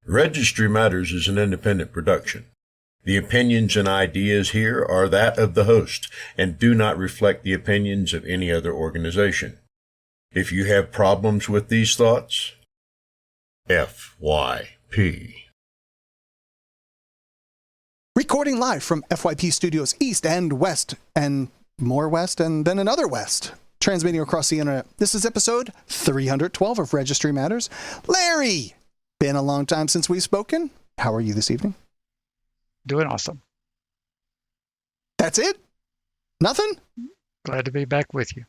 Registry Matters is an independent production. The opinions and ideas here are that of the host and do not reflect the opinions of any other organization. If you have problems with these thoughts, FYP. Recording live from FYP Studios East and West, and more West, and then another West. Transmitting across the internet. This is episode 312 of Registry Matters. Larry! Been a long time since we've spoken. How are you this evening? Doing awesome. That's it? Nothing? Glad to be back with you.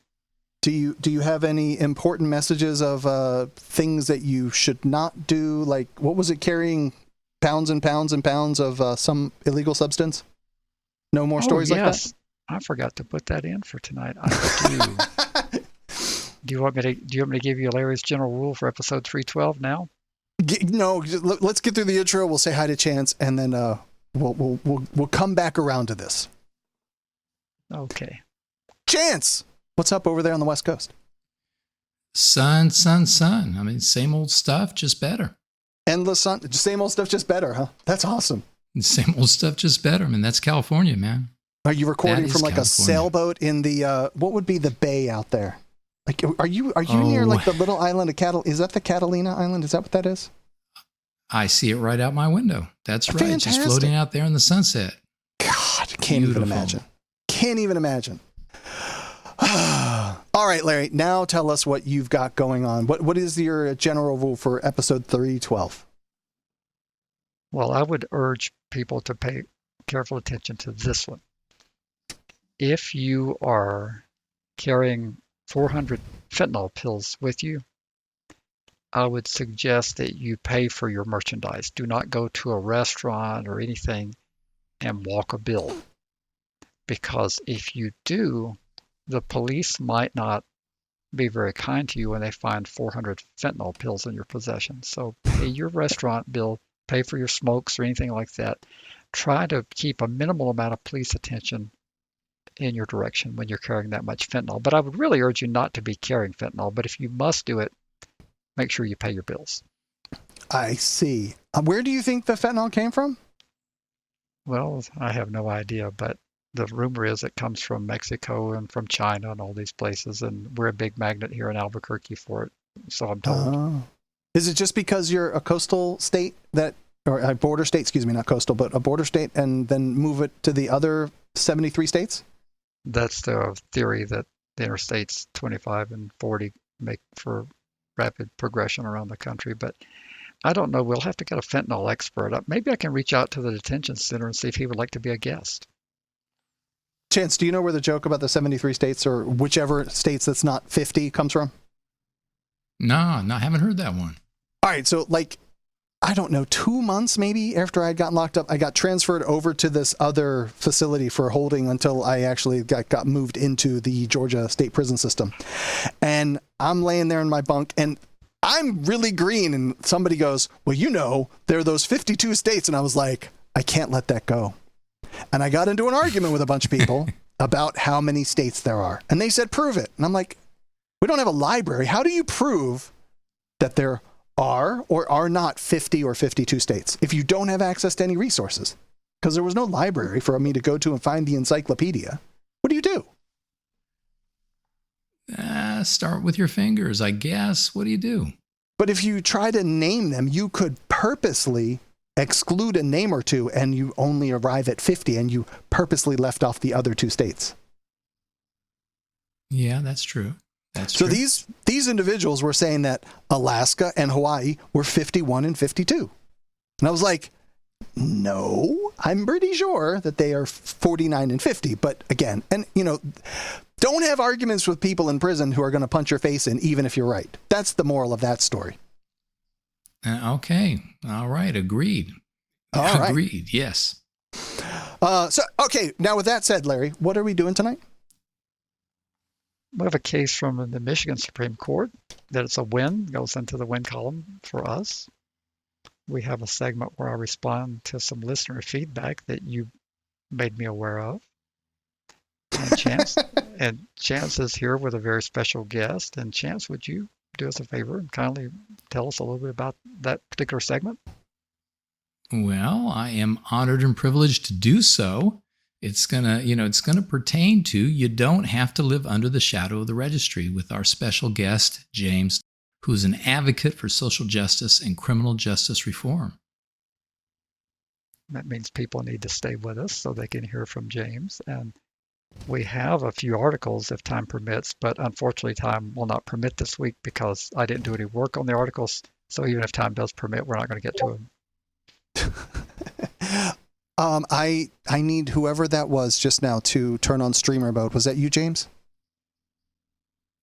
Do you have any important messages of things that you should not do? Like, what was it, carrying pounds and pounds and pounds of some illegal substance? No more stories like that? I forgot to put that in for tonight. I do. Do you want me to give you Larry's general rule for episode 312 now? No, let's get through the intro. We'll say hi to Chance, and then we'll come back around to this. Okay. Chance, what's up over there on the West Coast? Sun. I mean, same old stuff, just better. Endless sun, same old stuff, just better, huh? That's awesome. Same old stuff, just better. I mean, that's California, man. Are you recording from like California. A sailboat in the what would be the bay out there? Like, are you near like the little island of Is that the Catalina Island? Is that what that is? I see it right out my window. That's right. Fantastic. Just floating out there in the sunset. God, can't even imagine. Can't even imagine. All right, Larry, now tell us what you've got going on. What is your general rule for episode 312? Well, I would urge people to pay careful attention to this one. If you are carrying 400 fentanyl pills with you, I would suggest that you pay for your merchandise. Do not go to a restaurant or anything and walk a bill. Because if you do, the police might not be very kind to you when they find 400 fentanyl pills in your possession. So pay your restaurant bill, pay for your smokes or anything like that. Try to keep a minimal amount of police attention in your direction when you're carrying that much fentanyl. But I would really urge you not to be carrying fentanyl. But if you must do it, make sure you pay your bills. I see. Where do you think the fentanyl came from? Well, I have no idea, but the rumor is it comes from Mexico and from China and all these places, and we're a big magnet here in Albuquerque for it, so I'm told. Is it just because you're a coastal state or a border state, excuse me, not coastal, but a border state, and then move it to the other 73 states? That's the theory that the interstates 25 and 40 make for rapid progression around the country, but I don't know. We'll have to get a fentanyl expert. Maybe I can reach out to the detention center and see if he would like to be a guest. Chance, do you know where the joke about the 73 states or whichever states that's not 50 comes from? No, I haven't heard that one. All right, so like, I don't know, 2 months maybe after I got locked up, I got transferred over to this other facility for holding until I actually got moved into the Georgia state prison system. And I'm laying there in my bunk and I'm really green. And somebody goes, well, you know, there are those 52 states. And I was like, I can't let that go. And I got into an argument with a bunch of people about how many states there are. And they said, prove it. And I'm like, we don't have a library. How do you prove that there are or are not 50 or 52 states if you don't have access to any resources? Because there was no library for me to go to and find the encyclopedia. What do you do? Start with your fingers, I guess. What do you do? But if you try to name them, you could purposely exclude a name or two and you only arrive at 50 and you purposely left off the other 2 states. Yeah, that's true. So these individuals were saying that Alaska and Hawaii were 51 and 52. And I was like, no, I'm pretty sure that they are 49 and 50. But again, and you know, don't have arguments with people in prison who are going to punch your face in, even if you're right. That's the moral of that story. Okay. All right. Agreed. All right. Agreed. Yes. Okay. Now with that said, Larry, what are we doing tonight? We have a case from the Michigan Supreme Court that it's a win, goes into the win column for us. We have a segment where I respond to some listener feedback that you made me aware of. And Chance is here with a very special guest. And Chance, would you do us a favor and kindly tell us a little bit about that particular segment? Well, I am honored and privileged to do so. It's gonna pertain to you don't have to live under the shadow of the registry with our special guest, James, who's an advocate for social justice and criminal justice reform. That means people need to stay with us so they can hear from James. And we have a few articles if time permits, but unfortunately time will not permit this week because I didn't do any work on the articles. So even if time does permit, we're not going to get to them. I need whoever that was just now to turn on streamer mode. Was that you, James?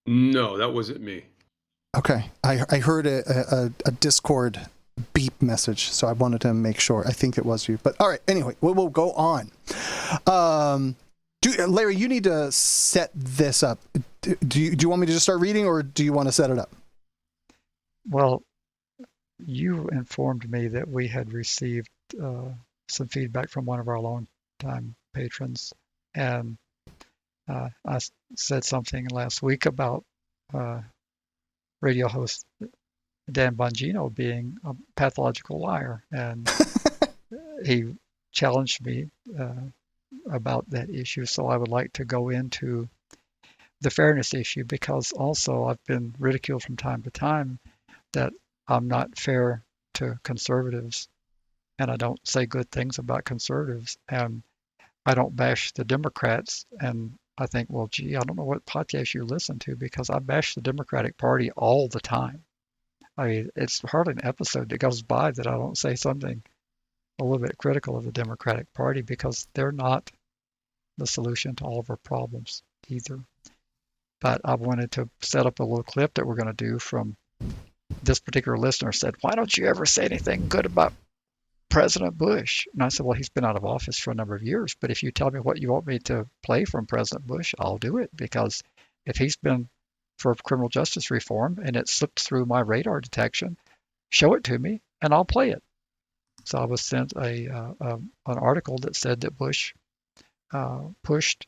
No, that wasn't me. Okay. I heard a Discord beep message, so I wanted to make sure. I think it was you. But all right, anyway, we'll go on. Larry, you need to set this up. Do you want me to just start reading, or do you want to set it up? Well, you informed me that we had received some feedback from one of our longtime patrons, and I said something last week about radio host Dan Bongino being a pathological liar, and he challenged me about that issue. So I would like to go into the fairness issue, because also I've been ridiculed from time to time that I'm not fair to conservatives, and I don't say good things about conservatives, and I don't bash the Democrats. And I think, well, gee, I don't know what podcast you listen to, because I bash the Democratic Party all the time. I mean, it's hardly an episode that goes by that I don't say something a little bit critical of the Democratic Party, because they're not the solution to all of our problems either. But I wanted to set up a little clip that we're going to do from this particular listener. Said, why don't you ever say anything good about President Bush? And I said, well, he's been out of office for a number of years, but if you tell me what you want me to play from President Bush, I'll do it, because if he's been for criminal justice reform and it slipped through my radar detection, show it to me and I'll play it. So I was sent an article that said that Bush pushed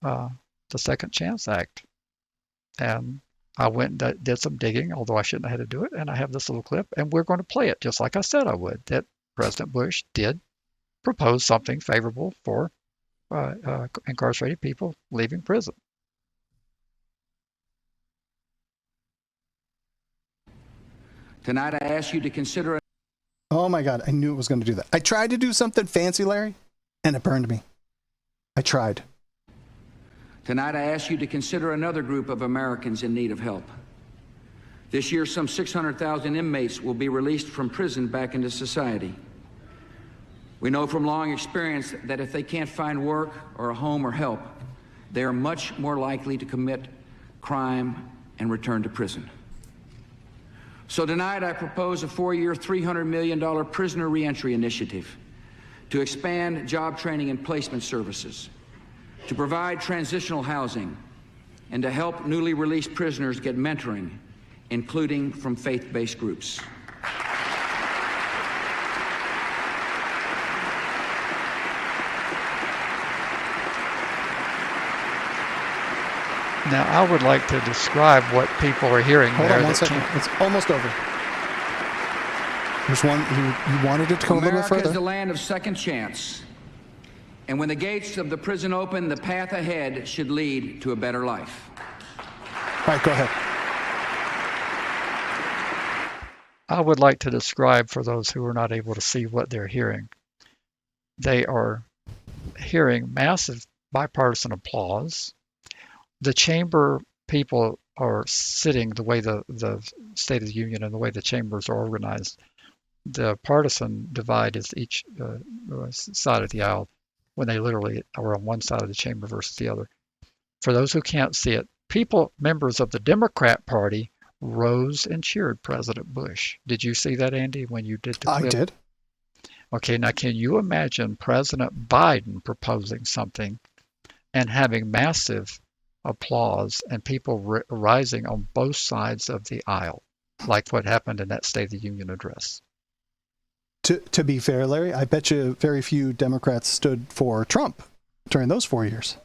the Second Chance Act, and I went and did some digging, although I shouldn't have had to do it, and I have this little clip, and we're going to play it just like I said I would, that President Bush did propose something favorable for incarcerated people leaving prison. Tonight, I ask you to consider... Oh my God, I knew it was going to do that. I tried to do something fancy, Larry, and it burned me. I tried. Tonight, I ask you to consider another group of Americans in need of help. This year, some 600,000 inmates will be released from prison back into society. We know from long experience that if they can't find work or a home or help, they are much more likely to commit crime and return to prison. So tonight, I propose a 4-year, $300 million prisoner reentry initiative to expand job training and placement services, to provide transitional housing, and to help newly released prisoners get mentoring, including from faith-based groups. Now, I would like to describe what people are hearing Hold there. on one second. It's almost over. There's one. You wanted it to go a little bit America further. is the land of second chance. And when the gates of the prison open, the path ahead should lead to a better life. All right, go ahead. I would like to describe for those who are not able to see what they're hearing. They are hearing massive bipartisan applause. The chamber people are sitting the way the State of the Union and the way the chambers are organized. The partisan divide is each side of the aisle, when they literally are on one side of the chamber versus the other. For those who can't see it, members of the Democrat Party rose and cheered President Bush. Did you see that, Andy, when you did the clip? I did. Okay, now can you imagine President Biden proposing something and having massive applause and people rising on both sides of the aisle, like what happened in that State of the Union address? To be fair, Larry, I bet you very few Democrats stood for Trump during those 4 years.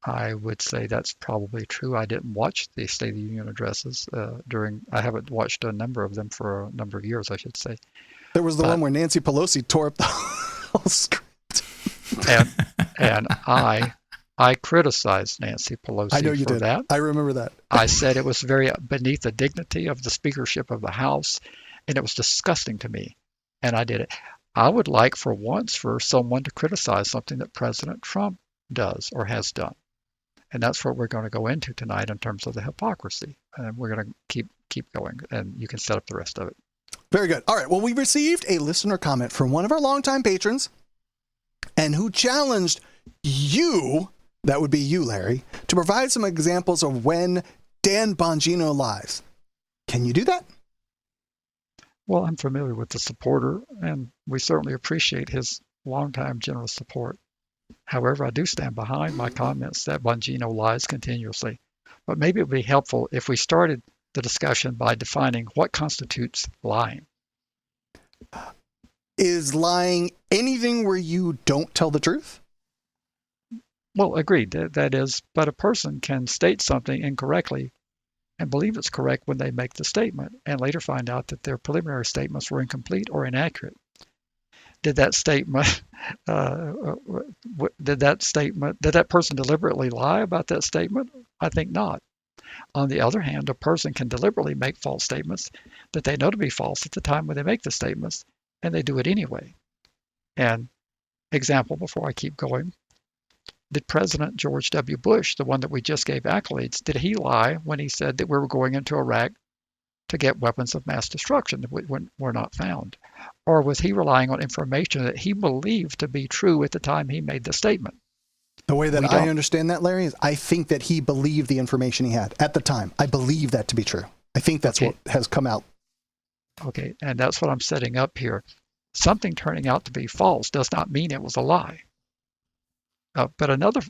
I would say that's probably true. I didn't watch the State of the Union addresses I haven't watched a number of them for a number of years, I should say. There was the one where Nancy Pelosi tore up the whole script. and I criticized Nancy Pelosi I know you for did. that. I remember that. I said it was very beneath the dignity of the speakership of the House, and it was disgusting to me, and I did it. I would like for once for someone to criticize something that President Trump does or has done. And that's what we're going to go into tonight in terms of the hypocrisy. And we're going to keep going, and you can set up the rest of it. Very good. All right. Well, we received a listener comment from one of our longtime patrons, and who challenged you, that would be you, Larry, to provide some examples of when Dan Bongino lies. Can you do that? Well, I'm familiar with the supporter, and we certainly appreciate his longtime generous support. However, I do stand behind my comments that Bongino lies continuously. But maybe it would be helpful if we started the discussion by defining what constitutes lying. Is lying anything where you don't tell the truth? Well, agreed. That is, but a person can state something incorrectly and believe it's correct when they make the statement, and later find out that their preliminary statements were incomplete or inaccurate. Did that person deliberately lie about that statement? I think not. On the other hand, a person can deliberately make false statements that they know to be false at the time when they make the statements, and they do it anyway. And example, before I keep going, did President George W. Bush, the one that we just gave accolades, did he lie when he said that we were going into Iraq to get weapons of mass destruction that were not found? Or was he relying on information that he believed to be true at the time he made the statement? The way that I understand that, Larry, is I think that he believed the information he had at the time. I believe that to be true. I think that's what has come out. Okay, and that's what I'm setting up here. Something turning out to be false does not mean it was a lie. But another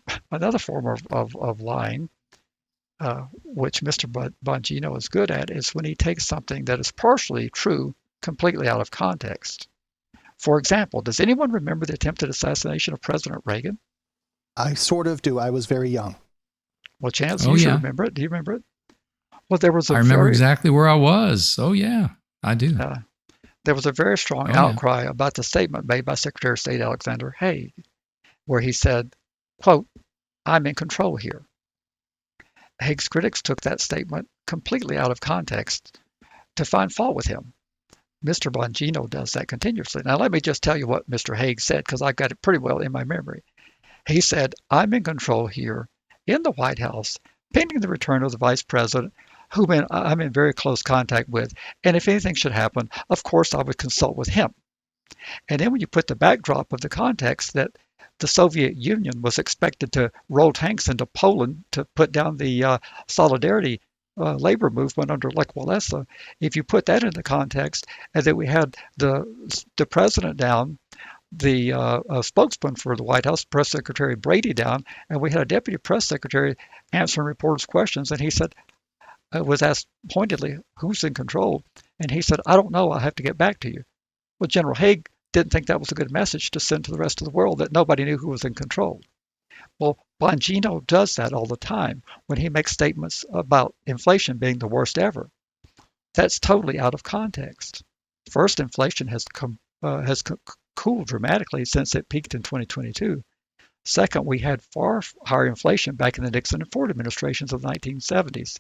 form of lying, which Mr. Bongino is good at, is when he takes something that is partially true completely out of context. For example, does anyone remember the attempted assassination of President Reagan? I sort of do. I was very young. Well, Chance, you should remember it. Do you remember it? Well, there was I remember exactly where I was. Oh, yeah, I do. There was a very strong outcry about the statement made by Secretary of State Alexander Haig, where he said, quote, "I'm in control here." Haig's critics took that statement completely out of context to find fault with him. Mr. Bongino does that continuously. Now, let me just tell you what Mr. Haig said, because I've got it pretty well in my memory. He said, "I'm in control here in the White House, pending the return of the Vice President, whom I'm in very close contact with. And if anything should happen, of course, I would consult with him." And then when you put the backdrop of the context that the Soviet Union was expected to roll tanks into Poland to put down the Solidarity labor movement under Lech Walesa, if you put that into context, and then we had the president down, the spokesman for the White House, Press Secretary Brady, down, and we had a deputy press secretary answering reporters' questions, and he said, was asked pointedly, "Who's in control?" And he said, "I don't know, I'll have to get back to you." Well, General Haig didn't think that was a good message to send to the rest of the world, that nobody knew who was in control. Well, Bongino does that all the time when he makes statements about inflation being the worst ever. That's totally out of context. First, inflation has cooled dramatically since it peaked in 2022. Second, we had far higher inflation back in the Nixon and Ford administrations of the 1970s.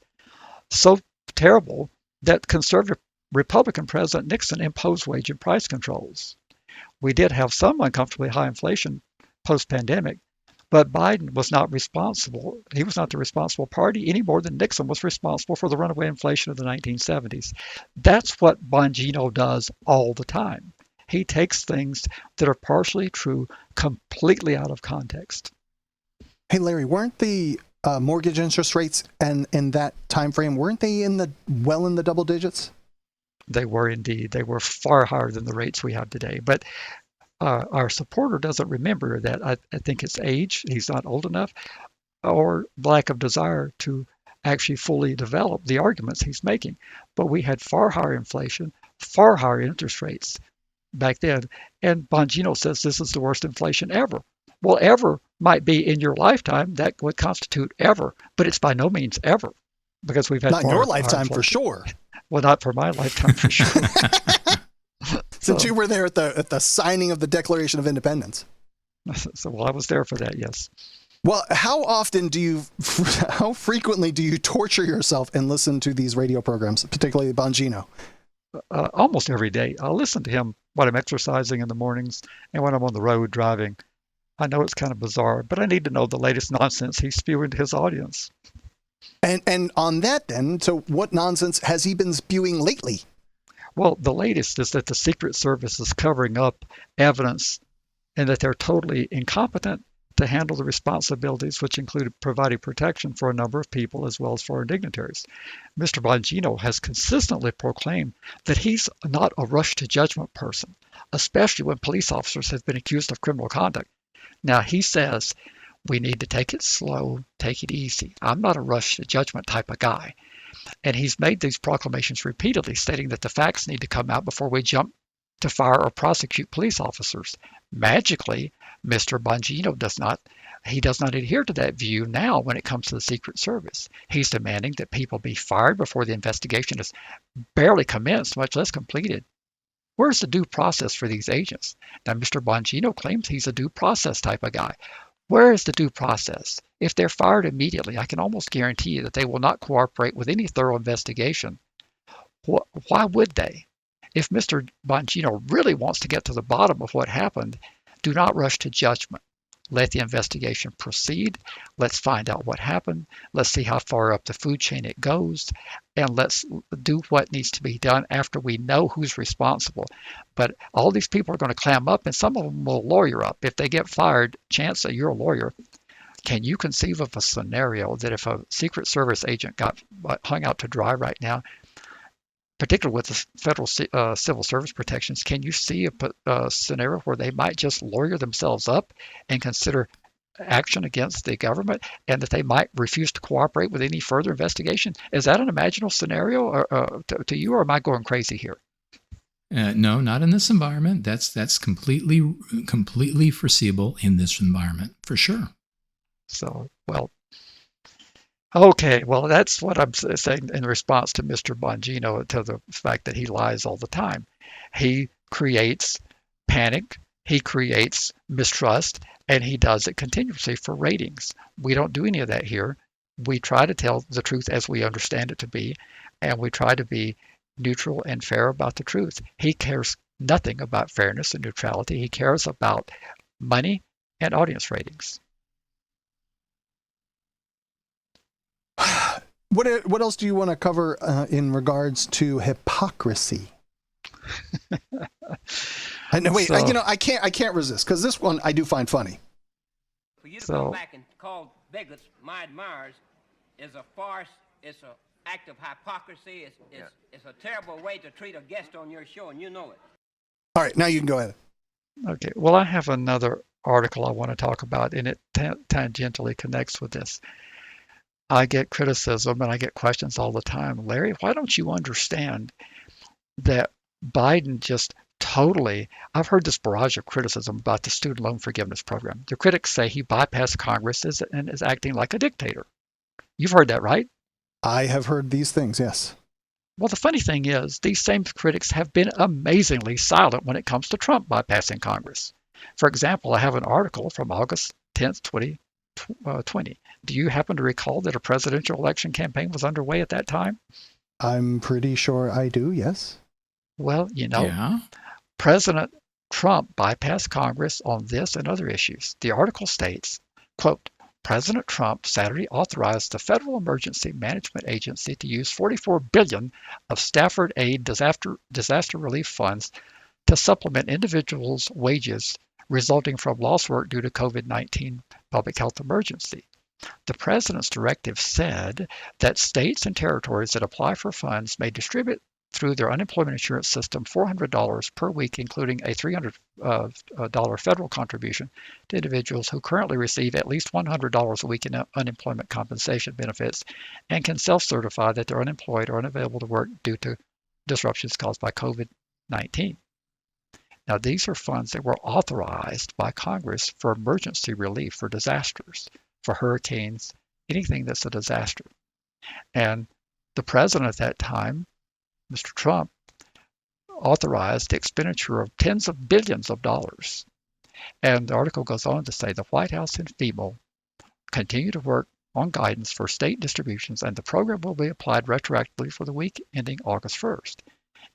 So terrible that conservative Republican President Nixon imposed wage and price controls. We did have some uncomfortably high inflation post-pandemic, but Biden was not responsible. He was not the responsible party any more than Nixon was responsible for the runaway inflation of the 1970s. That's what Bongino does all the time. He takes things that are partially true completely out of context. Hey, Larry, weren't the mortgage interest rates and in that time frame, weren't they in the double digits? They were indeed. They were far higher than the rates we have today. But our supporter doesn't remember that. I think it's age. He's not old enough, or lack of desire to actually fully develop the arguments he's making. But we had far higher inflation, far higher interest rates back then. And Bongino says this is the worst inflation ever. Well, ever might be in your lifetime. That would constitute ever, but it's by no means ever, because we've had not your lifetime for sure. Well, not for my lifetime for sure. Since you were there at the signing of the Declaration of Independence. So, well, I was there for that, yes. Well, how frequently do you torture yourself and listen to these radio programs, particularly Bongino? Almost every day. I'll listen to him when I'm exercising in the mornings and when I'm on the road driving. I know it's kind of bizarre, but I need to know the latest nonsense he's spewing to his audience. And on that then, so what nonsense has he been spewing lately? Well, the latest is that the Secret Service is covering up evidence and that they're totally incompetent to handle the responsibilities, which include providing protection for a number of people as well as foreign dignitaries. Mr. Bongino has consistently proclaimed that he's not a rush to judgment person, especially when police officers have been accused of criminal conduct. Now, he says, we need to take it slow, take it easy. I'm not a rush to judgment type of guy. And he's made these proclamations repeatedly, stating that the facts need to come out before we jump to fire or prosecute police officers. Magically, Mr. Bongino does not adhere to that view now when it comes to the Secret Service. He's demanding that people be fired before the investigation is barely commenced, much less completed. Where's the due process for these agents? Now, Mr. Bongino claims he's a due process type of guy. Where is the due process? If they're fired immediately, I can almost guarantee you that they will not cooperate with any thorough investigation. Why would they? If Mr. Bongino really wants to get to the bottom of what happened, do not rush to judgment. Let the investigation proceed. Let's find out what happened. Let's see how far up the food chain it goes. And let's do what needs to be done after we know who's responsible. But all these people are going to clam up, and some of them will lawyer up. If they get fired, chance that you're a lawyer. Can you conceive of a scenario that if a Secret Service agent got hung out to dry right now, particularly with the federal civil service protections, can you see a scenario where they might just lawyer themselves up and consider action against the government, and that they might refuse to cooperate with any further investigation? Is that an imaginable scenario to you, or am I going crazy here? No, not in this environment. That's completely foreseeable in this environment, for sure. So, well, okay, well, that's what I'm saying in response to Mr. Bongino, to the fact that he lies all the time. He creates panic, he creates mistrust, and he does it continuously for ratings. We don't do any of that here. We try to tell the truth as we understand it to be, and we try to be neutral and fair about the truth. He cares nothing about fairness and neutrality. He cares about money and audience ratings. What else do you want to cover in regards to hypocrisy? I know. Wait, I can't resist, because this one I do find funny. For you to come back and call bigots my admirers is a farce. It's an act of hypocrisy. It's a terrible way to treat a guest on your show, and you know it. All right, now you can go ahead. Okay. Well, I have another article I want to talk about, and it tangentially connects with this. I get criticism and I get questions all the time. Larry, why don't you understand that Biden just totally, I've heard this barrage of criticism about the student loan forgiveness program. The critics say he bypassed Congress and is acting like a dictator. You've heard that, right? I have heard these things, yes. Well, the funny thing is, these same critics have been amazingly silent when it comes to Trump bypassing Congress. For example, I have an article from August 10th, 2020. Do you happen to recall that a presidential election campaign was underway at that time? I'm pretty sure I do, yes. Well, President Trump bypassed Congress on this and other issues. The article states, quote, President Trump Saturday authorized the Federal Emergency Management Agency to use $44 billion of Stafford Aid disaster relief funds to supplement individuals' wages resulting from lost work due to COVID-19 public health emergency. The president's directive said that states and territories that apply for funds may distribute through their unemployment insurance system $400 per week, including a $300 federal contribution to individuals who currently receive at least $100 a week in unemployment compensation benefits and can self-certify that they're unemployed or unavailable to work due to disruptions caused by COVID-19. Now, these are funds that were authorized by Congress for emergency relief for disasters, for hurricanes, anything that's a disaster. And the president at that time, Mr. Trump, authorized the expenditure of tens of billions of dollars. And the article goes on to say the White House and FEMA continue to work on guidance for state distributions, and the program will be applied retroactively for the week ending August 1st.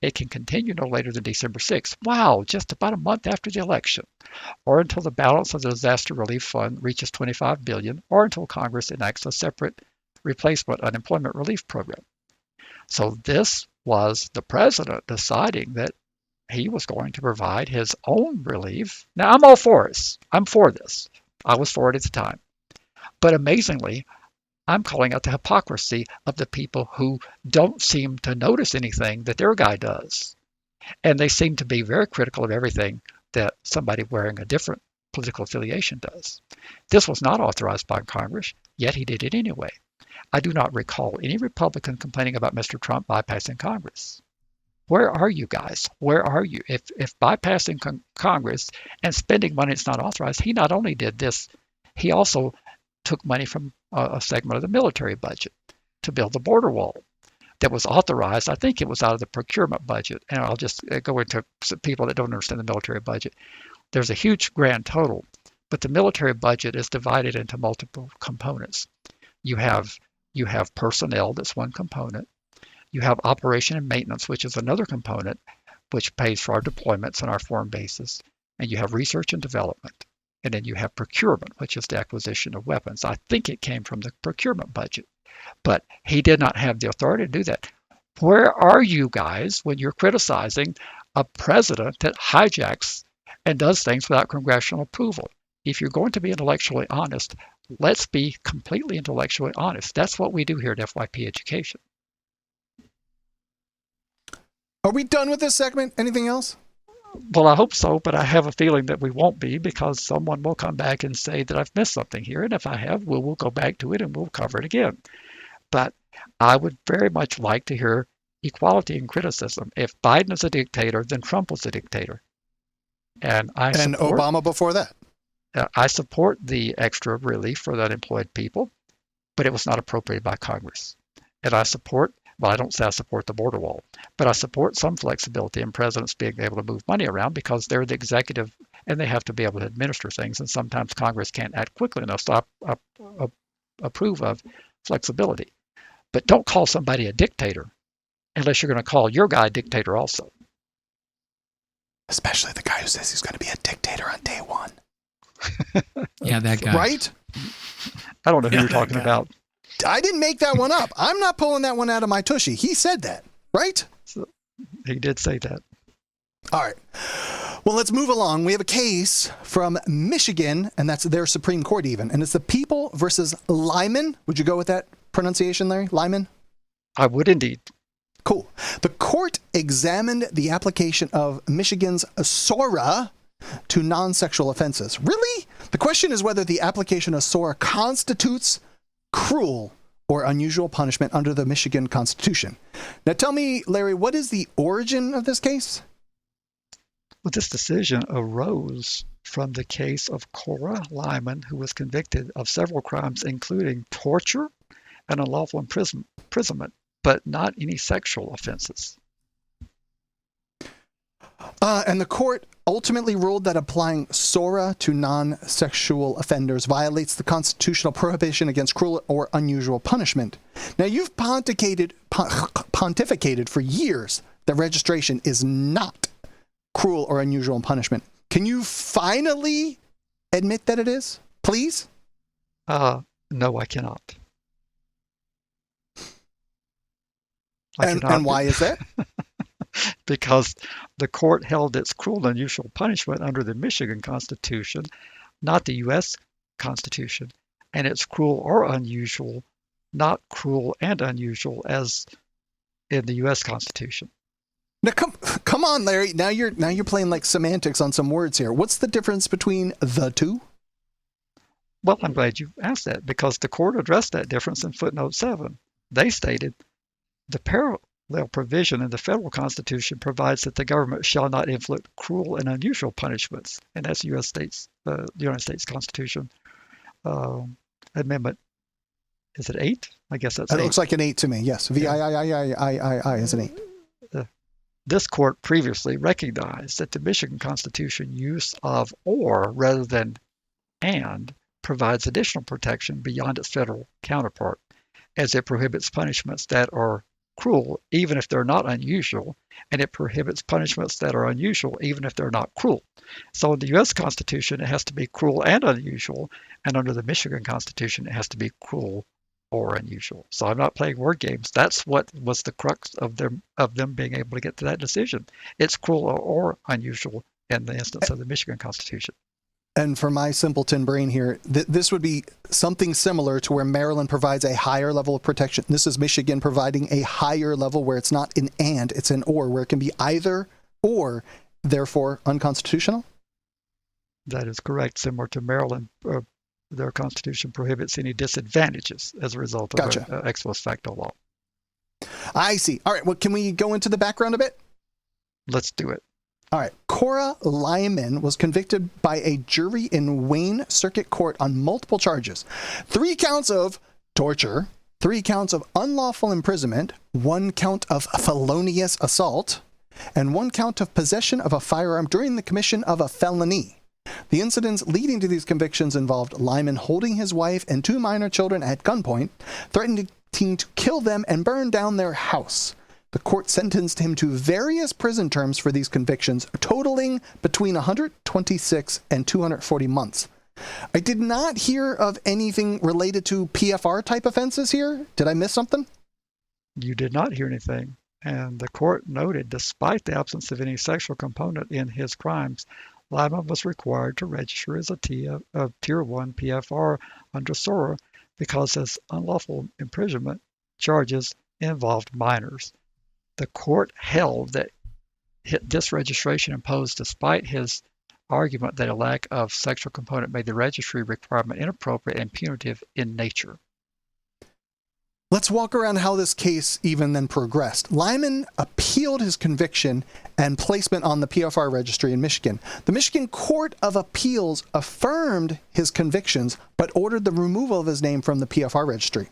It can continue no later than December 6th. Wow, just about a month after the election, or until the balance of the disaster relief fund reaches $25 billion, or until Congress enacts a separate replacement unemployment relief program. So this was the president deciding that he was going to provide his own relief. Now, I'm all for this. I'm for this. I was for it at the time. But amazingly, I'm calling out the hypocrisy of the people who don't seem to notice anything that their guy does. And they seem to be very critical of everything that somebody wearing a different political affiliation does. This was not authorized by Congress, yet he did it anyway. I do not recall any Republican complaining about Mr. Trump bypassing Congress. Where are you guys? Where are you? If bypassing Congress and spending money that's not authorized, he not only did this, he also took money from a segment of the military budget to build the border wall that was authorized. I think it was out of the procurement budget. And I'll just go into some people that don't understand the military budget. There's a huge grand total, but the military budget is divided into multiple components. You have personnel, that's one component. You have operation and maintenance, which is another component, which pays for our deployments and our foreign bases. And you have research and development. And then you have procurement, which is the acquisition of weapons. I think it came from the procurement budget, but he did not have the authority to do that. Where are you guys when you're criticizing a president that hijacks and does things without congressional approval? If you're going to be intellectually honest, let's be completely intellectually honest. That's what we do here at FYP Education. Are we done with this segment? Anything else? Well, I hope so, but I have a feeling that we won't be, because someone will come back and say that I've missed something here. And if I have, we'll go back to it and we'll cover it again. But I would very much like to hear equality and criticism. If Biden is a dictator, then Trump was a dictator. And Obama before that. I support the extra relief for the unemployed people, but it was not appropriated by Congress. And I support, well, I don't say I support the border wall, but I support some flexibility in presidents being able to move money around, because they're the executive and they have to be able to administer things. And sometimes Congress can't act quickly enough, so I approve of flexibility. But don't call somebody a dictator unless you're going to call your guy a dictator also. Especially the guy who says he's going to be a dictator on day one. Yeah, that guy. Right? I don't know who you're talking about. I didn't make that one up. I'm not pulling that one out of my tushy. He said that, right? So, he did say that. All right. Well, let's move along. We have a case from Michigan, and that's their Supreme Court even. And it's the People versus Lyman. Would you go with that pronunciation, Larry? Lyman? I would indeed. Cool. The court examined the application of Michigan's SORA to non-sexual offenses. Really? The question is whether the application of SORA constitutes cruel or unusual punishment under the Michigan Constitution. Now tell me, Larry, what is the origin of this case? Well, this decision arose from the case of Cora Lyman, who was convicted of several crimes, including torture and unlawful imprisonment, but not any sexual offenses. And the court ultimately ruled that applying SORA to non-sexual offenders violates the constitutional prohibition against cruel or unusual punishment. Now, you've pontificated for years that registration is not cruel or unusual punishment. Can you finally admit that it is, please? No, I cannot. And why is that? Because the court held it's cruel and unusual punishment under the Michigan Constitution, not the U.S. Constitution. And it's cruel or unusual, not cruel and unusual as in the U.S. Constitution. Now, come on, Larry. Now you're playing like semantics on some words here. What's the difference between the two? Well, I'm glad you asked that, because the court addressed that difference in footnote 7. They stated the parallel provision in the federal Constitution provides that the government shall not inflict cruel and unusual punishments, and that's the United States Constitution Amendment. Is it 8? I guess that's 8. It looks like an 8 to me. Yes, VIII is an 8. This court previously recognized that the Michigan Constitution use of or rather than and provides additional protection beyond its federal counterpart, as it prohibits punishments that are cruel even if they're not unusual, and it prohibits punishments that are unusual even if they're not cruel. So in the U.S. Constitution, it has to be cruel and unusual, and under the Michigan Constitution, it has to be cruel or unusual. So I'm not playing word games. That's what was the crux of them being able to get to that decision. It's cruel or unusual in the instance of the Michigan Constitution. And for my simpleton brain here, this would be something similar to where Maryland provides a higher level of protection. This is Michigan providing a higher level where it's not an and, it's an or, where it can be either or, therefore unconstitutional? That is correct. Similar to Maryland, their constitution prohibits any disadvantages as a result of an ex post facto law. I see. All right. Well, can we go into the background a bit? Let's do it. All right. Cora Lyman was convicted by a jury in Wayne Circuit Court on multiple charges. 3 counts of torture, 3 counts of unlawful imprisonment, 1 count of felonious assault, and 1 count of possession of a firearm during the commission of a felony. The incidents leading to these convictions involved Lyman holding his wife and 2 minor children at gunpoint, threatening to kill them and burn down their house. The court sentenced him to various prison terms for these convictions, totaling between 126 and 240 months. I did not hear of anything related to PFR-type offenses here. Did I miss something? You did not hear anything. And the court noted, despite the absence of any sexual component in his crimes, Lyman was required to register as a Tier 1 PFR under SORA because his unlawful imprisonment charges involved minors. The court held that this registration imposed despite his argument that a lack of sexual component made the registry requirement inappropriate and punitive in nature. Let's walk around how this case even then progressed. Lyman appealed his conviction and placement on the PFR registry in Michigan. The Michigan Court of Appeals affirmed his convictions, but ordered the removal of his name from the PFR registry,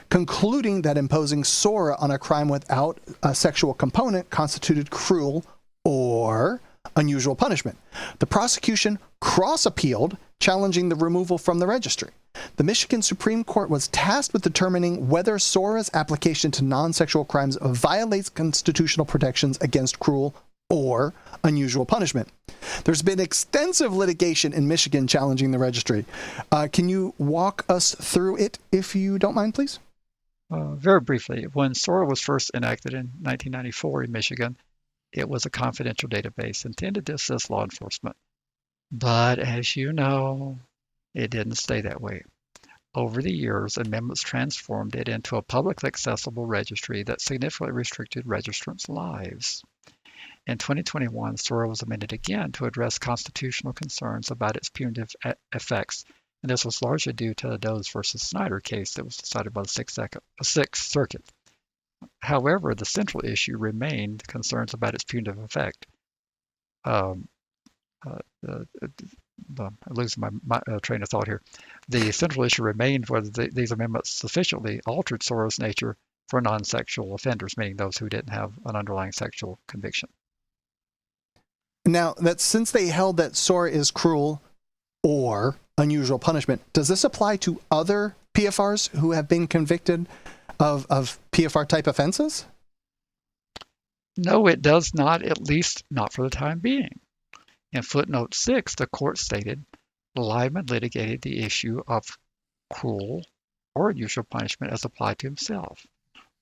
concluding that imposing SORA on a crime without a sexual component constituted cruel or unusual punishment. The prosecution cross-appealed, challenging the removal from the registry. The Michigan Supreme Court was tasked with determining whether SORA's application to non-sexual crimes violates constitutional protections against cruel or unusual punishment. There's been extensive litigation in Michigan challenging the registry. Can you walk us through it, if you don't mind, please? Very briefly, when SORA was first enacted in 1994 in Michigan, it was a confidential database intended to assist law enforcement. But as you know, it didn't stay that way. Over the years, amendments transformed it into a publicly accessible registry that significantly restricted registrants' lives. In 2021, SORA was amended again to address constitutional concerns about its punitive effects, and this was largely due to the Doe v. Snyder case that was decided by the Sixth Circuit. However, the central issue remained concerns about its punitive effect. I'm losing my train of thought here. The central issue remained whether these amendments sufficiently altered SORA's nature for non-sexual offenders, meaning those who didn't have an underlying sexual conviction. Now, that since they held that SORA is cruel or unusual punishment, does this apply to other PFRs who have been convicted of PFR-type offenses? No, it does not, at least not for the time being. In footnote 6, the court stated, Lyman litigated the issue of cruel or unusual punishment as applied to himself.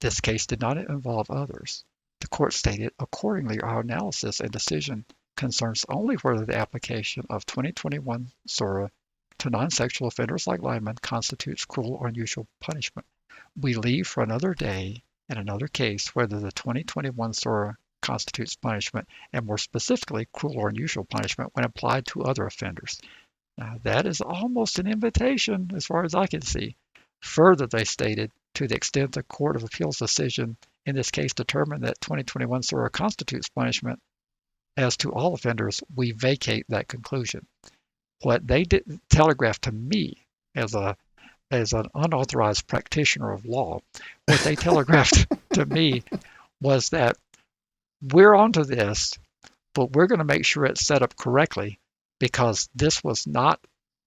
This case did not involve others. The court stated, accordingly, our analysis and decision concerns only whether the application of 2021 SORA to non-sexual offenders like Lyman constitutes cruel or unusual punishment. We leave for another day and another case whether the 2021 SORA constitutes punishment, and more specifically, cruel or unusual punishment when applied to other offenders. Now, that is almost an invitation, as far as I can see. Further, they stated, to the extent the Court of Appeals decision in this case determined that 2021 SORA constitutes punishment as to all offenders, we vacate that conclusion. What they did telegraph to me as an unauthorized practitioner of law, what they telegraphed to me was that we're onto this, but we're going to make sure it's set up correctly because this was not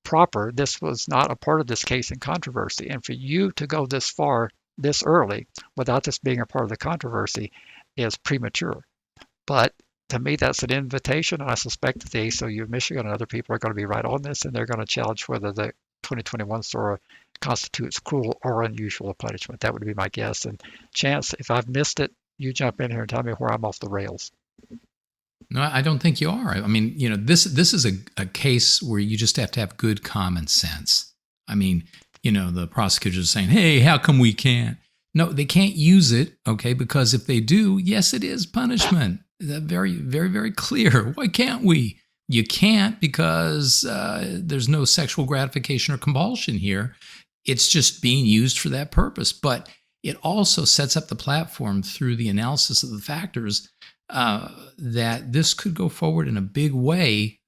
proper. This was not a part of this case in controversy. And for you to go this far, this early, without this being a part of the controversy is premature. But to me, that's an invitation, and I suspect that the ACLU of Michigan and other people are going to be right on this, and they're going to challenge whether the 2021 SORA constitutes cruel or unusual punishment. That would be my guess. And Chance, if I've missed it, you jump in here and tell me where I'm off the rails. No, I don't think you are. I mean, this is a case where you just have to have good common sense. I mean, the prosecutors are saying, hey, how come we can't? No, they can't use it, okay, because if they do, yes, it is punishment. That's very, very, very clear. Why can't we? You can't because there's no sexual gratification or compulsion here. It's just being used for that purpose. But it also sets up the platform through the analysis of the factors that this could go forward in a big way,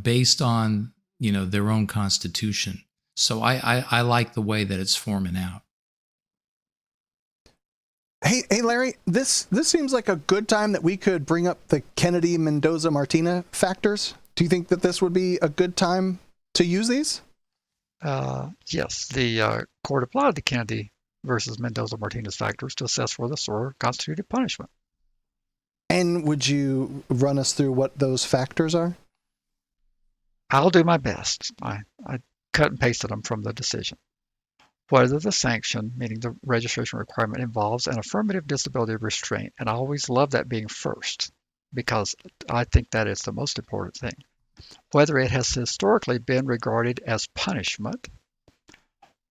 based on, their own constitution. So I like the way that it's forming out. Hey, Larry, this seems like a good time that we could bring up the Kennedy-Mendoza-Martinez factors. Do you think that this would be a good time to use these? Yes, the court applied the Kennedy versus Mendoza-Martinez factors to assess whether SORA constituted punishment. And would you run us through what those factors are? I'll do my best. I cut and pasted them from the decision. Whether the sanction, meaning the registration requirement, involves an affirmative disability restraint. And I always love that being first, because I think that is the most important thing. Whether it has historically been regarded as punishment,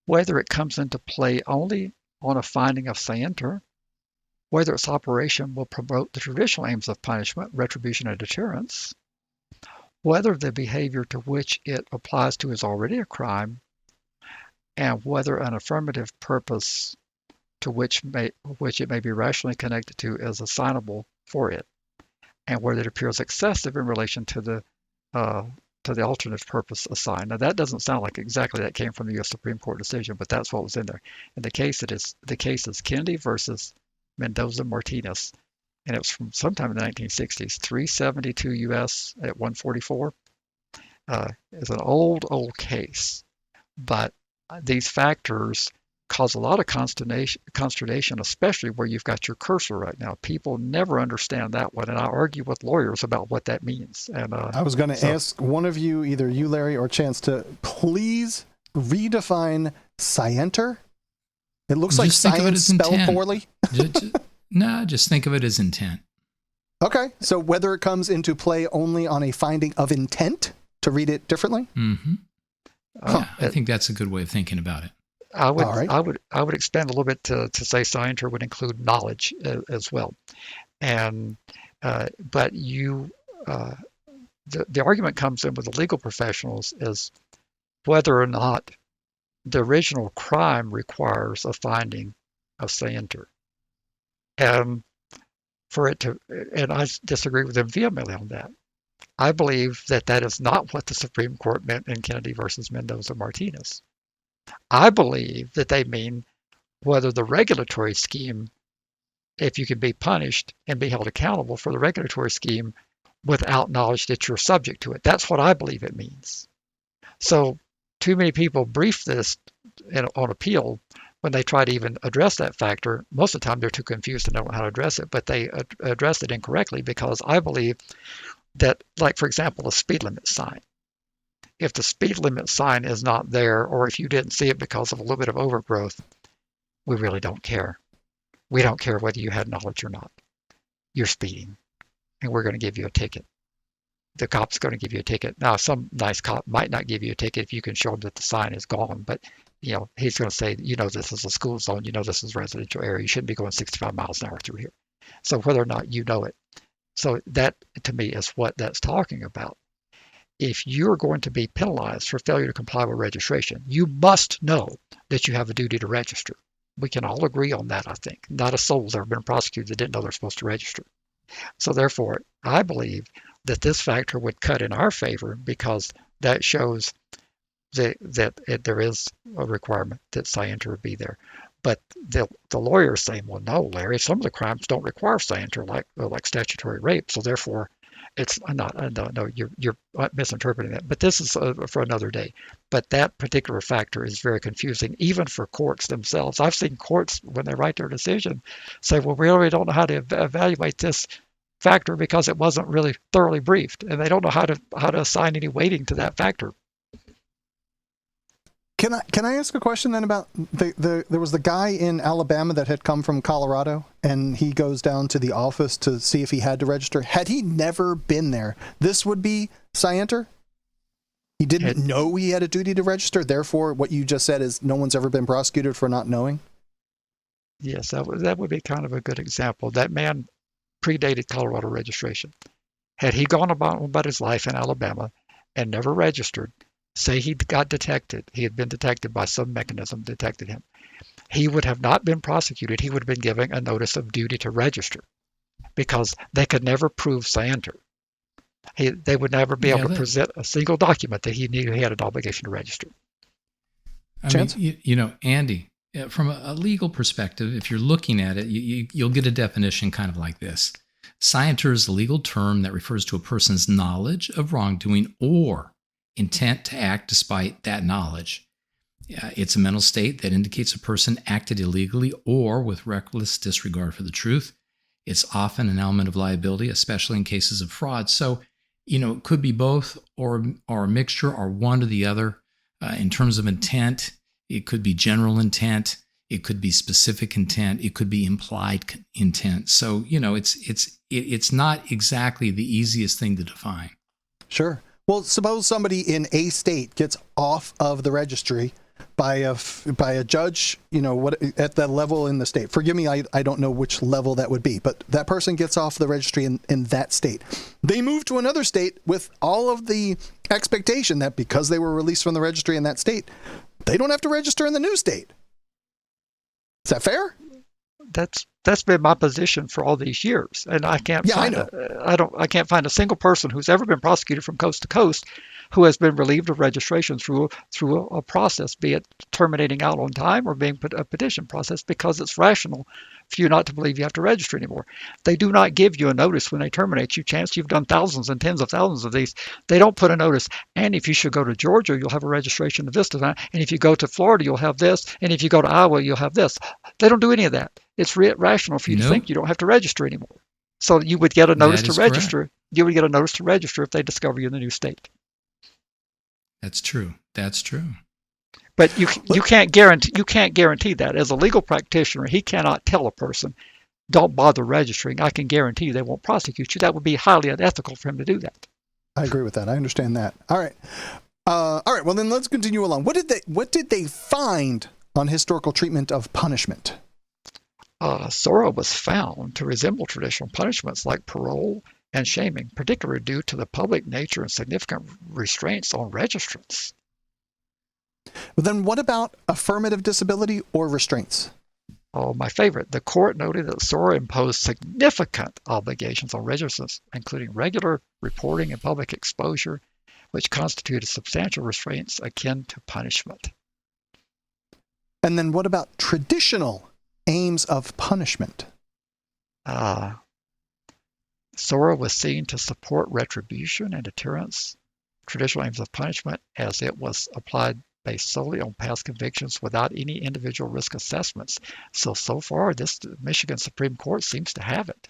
whether it comes into play only on a finding of scienter, whether its operation will promote the traditional aims of punishment, retribution, and deterrence, whether the behavior to which it applies to is already a crime, and whether an affirmative purpose to which it may be rationally connected to is assignable for it, and whether it appears excessive in relation to the alternative purpose assigned. Now that doesn't sound like exactly that came from the U.S. Supreme Court decision, but that's what was in there. In the case is Kennedy versus Mendoza-Martinez, and it was from sometime in the 1960s, 372 U.S. at 144. It's an old case, but these factors cause a lot of consternation, especially where you've got your cursor right now. People never understand that one, and I argue with lawyers about what that means. And I was going to ask one of you, either you, Larry, or Chance, to please redefine scienter. It looks like science spelled poorly. No, just think of it as intent. Okay, so whether it comes into play only on a finding of intent, to read it differently? Mm-hmm. Yeah, I think that's a good way of thinking about it. I would expand a little bit to say scienter would include knowledge as well, and but the argument comes in with the legal professionals is whether or not the original crime requires a finding of scienter, and I disagree with them vehemently on that. I believe that is not what the Supreme Court meant in Kennedy versus Mendoza-Martinez. I believe that they mean whether the regulatory scheme, if you can be punished and be held accountable for the regulatory scheme without knowledge that you're subject to it. That's what I believe it means. So too many people brief this on appeal when they try to even address that factor. Most of the time they're too confused and don't know how to address it, but they address it incorrectly, because I believe that, like, for example, a speed limit sign. If the speed limit sign is not there, or if you didn't see it because of a little bit of overgrowth, we really don't care. We don't care whether you had knowledge or not. You're speeding, and we're going to give you a ticket. The cop's going to give you a ticket. Now, some nice cop might not give you a ticket if you can show him that the sign is gone, but he's going to say, this is a school zone, this is a residential area. You shouldn't be going 65 miles an hour through here. So whether or not you know it. So that, to me, is what that's talking about. If you're going to be penalized for failure to comply with registration, you must know that you have a duty to register. We can all agree on that, I think. Not a soul's ever been prosecuted that didn't know they're supposed to register. So therefore, I believe that this factor would cut in our favor, because that shows that there is a requirement that scienter be there. But the lawyer's saying, well, no, Larry, some of the crimes don't require scienter, like statutory rape. So therefore, it's not. No, you're misinterpreting that. But this is for another day. But that particular factor is very confusing, even for courts themselves. I've seen courts, when they write their decision, say, well, we really don't know how to evaluate this factor because it wasn't really thoroughly briefed, and they don't know how to assign any weighting to that factor. Can I ask a question then about there was the guy in Alabama that had come from Colorado, and he goes down to the office to see if he had to register. Had he never been there, this would be scienter? He didn't know he had a duty to register, therefore what you just said is no one's ever been prosecuted for not knowing? Yes, that would be kind of a good example. That man predated Colorado registration. Had he gone about his life in Alabama and never registered, say he got detected, he had been detected by some mechanism, detected him, he would have not been prosecuted. He would have been given a notice of duty to register because they could never prove scienter. They would never be able to present a single document that he knew he had an obligation to register. I mean, Andy, from a legal perspective, if you're looking at it, you'll get a definition kind of like this. Scienter is a legal term that refers to a person's knowledge of wrongdoing or intent to act despite that knowledge. It's a mental state that indicates a person acted illegally or with reckless disregard for the truth. It's often an element of liability, especially in cases of fraud. So, it could be both or a mixture or one or the other. In terms of intent, it could be general intent. It could be specific intent. It could be implied intent. So, it's not exactly the easiest thing to define. Sure. Well, suppose somebody in a state gets off of the registry by a judge, at the level in the state. Forgive me, I don't know which level that would be, but that person gets off the registry in that state. They move to another state with all of the expectation that because they were released from the registry in that state, they don't have to register in the new state. Is that fair? That's been my position for all these years, and I can't find a single person who's ever been prosecuted from coast to coast who has been relieved of registration through a process, be it terminating out on time or being a petition process, because it's rational for you not to believe you have to register anymore. They do not give you a notice when they terminate you. Chance, you've done thousands and tens of thousands of these. They don't put a notice, and if you should go to Georgia, you'll have a registration of this time, and if you go to Florida, you'll have this, and if you go to Iowa, you'll have this. They don't do any of that. It's rational for you to think you don't have to register anymore. So you would get a notice to register. Correct. You would get a notice to register if they discover you in the new state. That's true. But you can't guarantee that. As a legal practitioner, he cannot tell a person, don't bother registering. I can guarantee you they won't prosecute you. That would be highly unethical for him to do that. I agree with that. I understand that. All right. Well, then let's continue along. What did they find on historical treatment of punishment? SORA was found to resemble traditional punishments like parole and shaming, particularly due to the public nature and significant restraints on registrants. Well, then what about affirmative disability or restraints? Oh, my favorite. The court noted that SORA imposed significant obligations on registrants, including regular reporting and public exposure, which constituted substantial restraints akin to punishment. And then what about traditional aims of punishment? SORA was seen to support retribution and deterrence. Traditional aims of punishment, as it was applied based solely on past convictions without any individual risk assessments. So far, this Michigan Supreme Court seems to have it.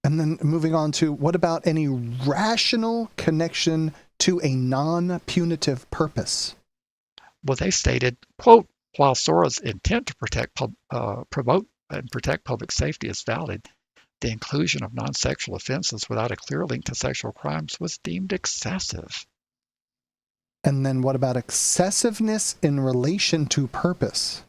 And then moving on to, what about any rational connection to a non-punitive purpose? Well, they stated, quote, while SORA's intent to promote and protect public safety is valid, the inclusion of non-sexual offenses without a clear link to sexual crimes was deemed excessive. And then what about excessiveness in relation to purpose?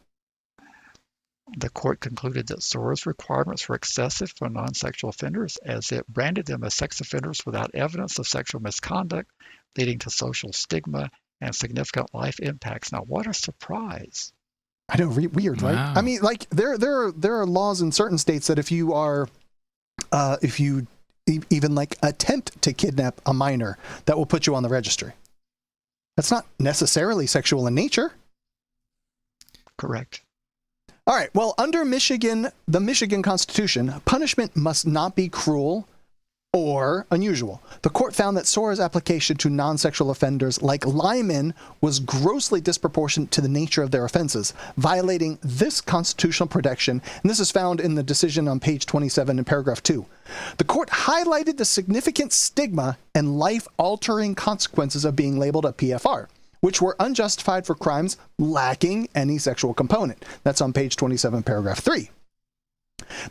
The court concluded that SORA's requirements were excessive for non-sexual offenders, as it branded them as sex offenders without evidence of sexual misconduct, leading to social stigma and significant life impacts. Now, what a surprise. I know, weird, right? Wow. I mean, like, there are laws in certain states that if you even like attempt to kidnap a minor, that will put you on the registry. That's not necessarily sexual in nature. Correct. All right. Well, under the Michigan Constitution, punishment must not be cruel or unusual. The court found that SORA's application to non-sexual offenders like Lyman was grossly disproportionate to the nature of their offenses, violating this constitutional protection, and this is found in the decision on page 27 in paragraph 2. The court highlighted the significant stigma and life-altering consequences of being labeled a PFR, which were unjustified for crimes lacking any sexual component. That's on page 27, paragraph 3.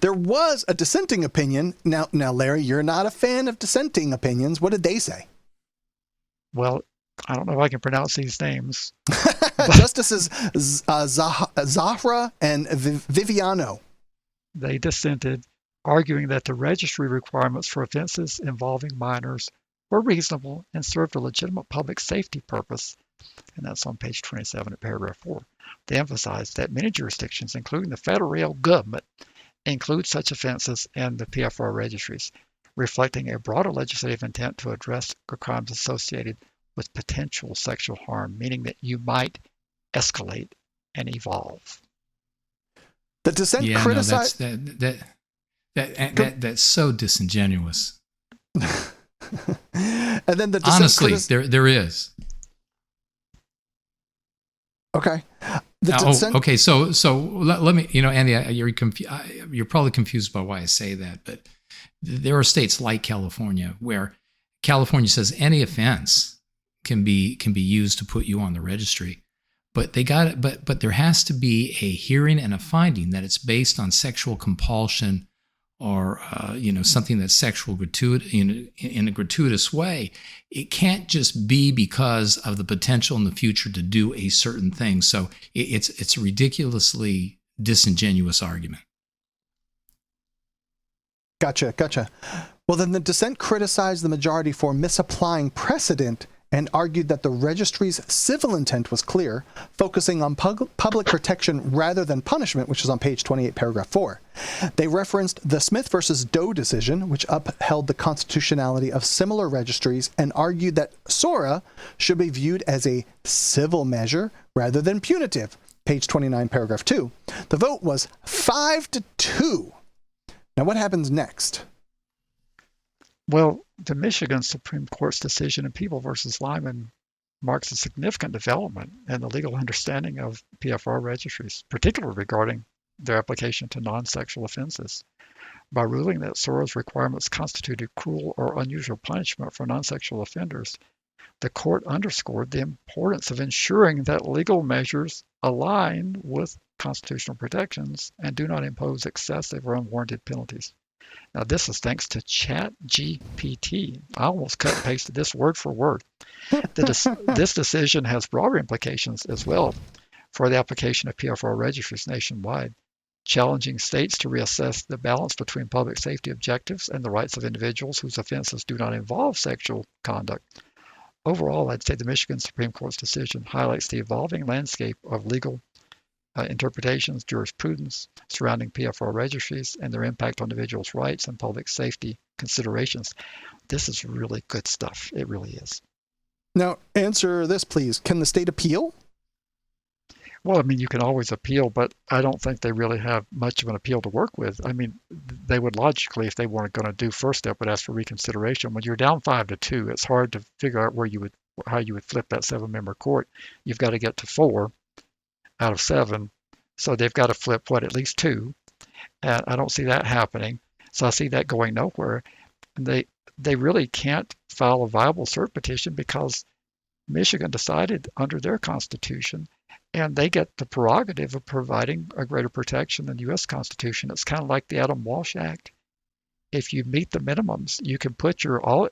There was a dissenting opinion. Now, Larry, you're not a fan of dissenting opinions. What did they say? Well, I don't know if I can pronounce these names. Justices Zahra and Viviano. They dissented, arguing that the registry requirements for offenses involving minors were reasonable and served a legitimate public safety purpose. And that's on page 27 of paragraph 4. They emphasized that many jurisdictions, including the federal government, include such offenses in the PFR registries, reflecting a broader legislative intent to address crimes associated with potential sexual harm, meaning that you might escalate and evolve. The dissent criticized... That's so disingenuous. And then the dissent honestly, there is. Okay. Okay. So let me, Andy, you're probably confused by why I say that, but there are states like California where California says any offense can be used to put you on the registry, but but there has to be a hearing and a finding that it's based on sexual compulsion or something that's sexual in a gratuitous way. It can't just be because of the potential in the future to do a certain thing. So it's a ridiculously disingenuous argument. Gotcha. Well, then the dissent criticized the majority for misapplying precedent and argued that the registry's civil intent was clear, focusing on public protection rather than punishment, which is on page 28, paragraph 4. They referenced the Smith versus Doe decision, which upheld the constitutionality of similar registries and argued that SORA should be viewed as a civil measure rather than punitive, page 29, paragraph 2. The vote was 5-2. Now, what happens next? Well, the Michigan Supreme Court's decision in People versus Lyman marks a significant development in the legal understanding of PFR registries, particularly regarding their application to non-sexual offenses. By ruling that SORA's requirements constituted cruel or unusual punishment for non-sexual offenders, the court underscored the importance of ensuring that legal measures align with constitutional protections and do not impose excessive or unwarranted penalties. Now, this is thanks to ChatGPT. I almost cut and pasted this word for word. This decision has broader implications as well for the application of PFR registries nationwide, challenging states to reassess the balance between public safety objectives and the rights of individuals whose offenses do not involve sexual conduct. Overall, I'd say the Michigan Supreme Court's decision highlights the evolving landscape of legal interpretations, jurisprudence surrounding PFR registries and their impact on individuals' rights and public safety considerations. This is really good stuff. It really is. Now, answer this, please. Can the state appeal? Well, I mean, you can always appeal, but I don't think they really have much of an appeal to work with. I mean, they would logically, if they weren't going to do first step, would ask for reconsideration. When you're down 5-2, it's hard to figure out how you would flip that 7-member court. You've got to get to 4 out of 7, so they've got to flip at least 2, and I don't see that happening. So I see that going nowhere. And they really can't file a viable cert petition because Michigan decided under their constitution, and they get the prerogative of providing a greater protection than the U.S. Constitution. It's kind of like the Adam Walsh Act. If you meet the minimums, you can put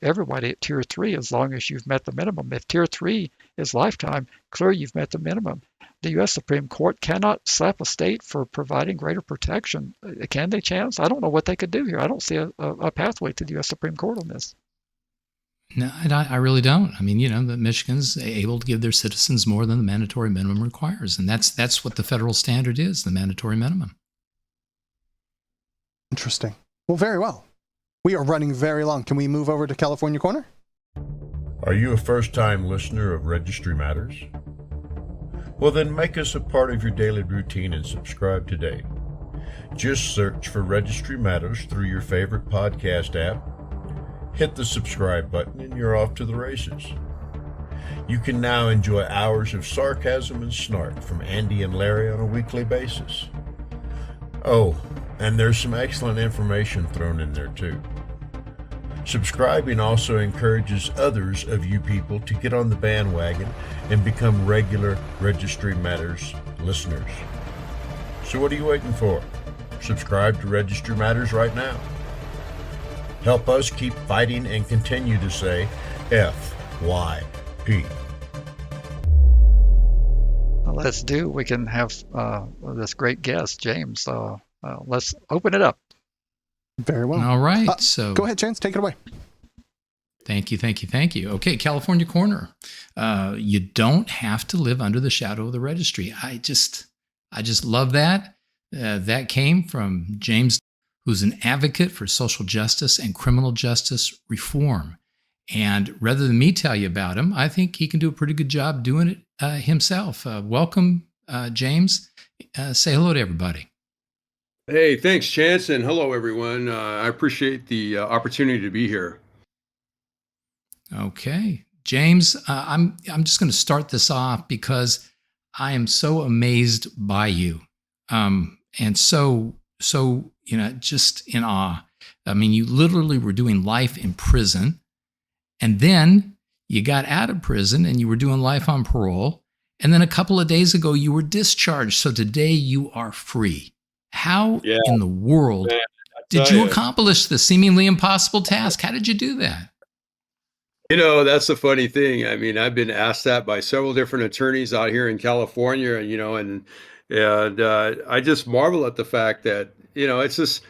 everybody at Tier 3 as long as you've met the minimum. If Tier 3 is lifetime, clearly you've met the minimum. The U.S. Supreme Court cannot slap a state for providing greater protection. Can they, Chance? I don't know what they could do here. I don't see a pathway to the U.S. Supreme Court on this. No, I really don't. I mean, the Michigan's able to give their citizens more than the mandatory minimum requires, and that's what the federal standard is, the mandatory minimum. Interesting. Well, very well. We are running very long. Can we move over to California Corner? Are you a first-time listener of Registry Matters? Well, then make us a part of your daily routine and subscribe today. Just search for Registry Matters through your favorite podcast app. Hit the subscribe button and you're off to the races. You can now enjoy hours of sarcasm and snark from Andy and Larry on a weekly basis. Oh, and there's some excellent information thrown in there too. Subscribing also encourages others of you people to get on the bandwagon and become regular Registry Matters listeners. So what are you waiting for? Subscribe to Registry Matters right now. Help us keep fighting and continue to say FYP. Well, let's do. We can have this great guest, James. Let's open it up. Very well. All right. So go ahead, Chance. Take it away. Thank you. Okay, California Corner. You don't have to live under the shadow of the registry. I just love that. That came from James, who's an advocate for social justice and criminal justice reform. And rather than me tell you about him, I think he can do a pretty good job doing it himself. Welcome, James. Say hello to everybody. Hey, thanks, Chance, and hello, everyone. I appreciate the opportunity to be here. Okay, James, I'm just going to start this off because I am so amazed by you, and so just in awe. I mean, you literally were doing life in prison, and then you got out of prison and you were doing life on parole, and then a couple of days ago you were discharged. So today you are free. How in the world did you accomplish the seemingly impossible task? How did you do that? You know, that's the funny thing. I mean, I've been asked that by several different attorneys out here in California, and I just marvel at the fact that, it's just,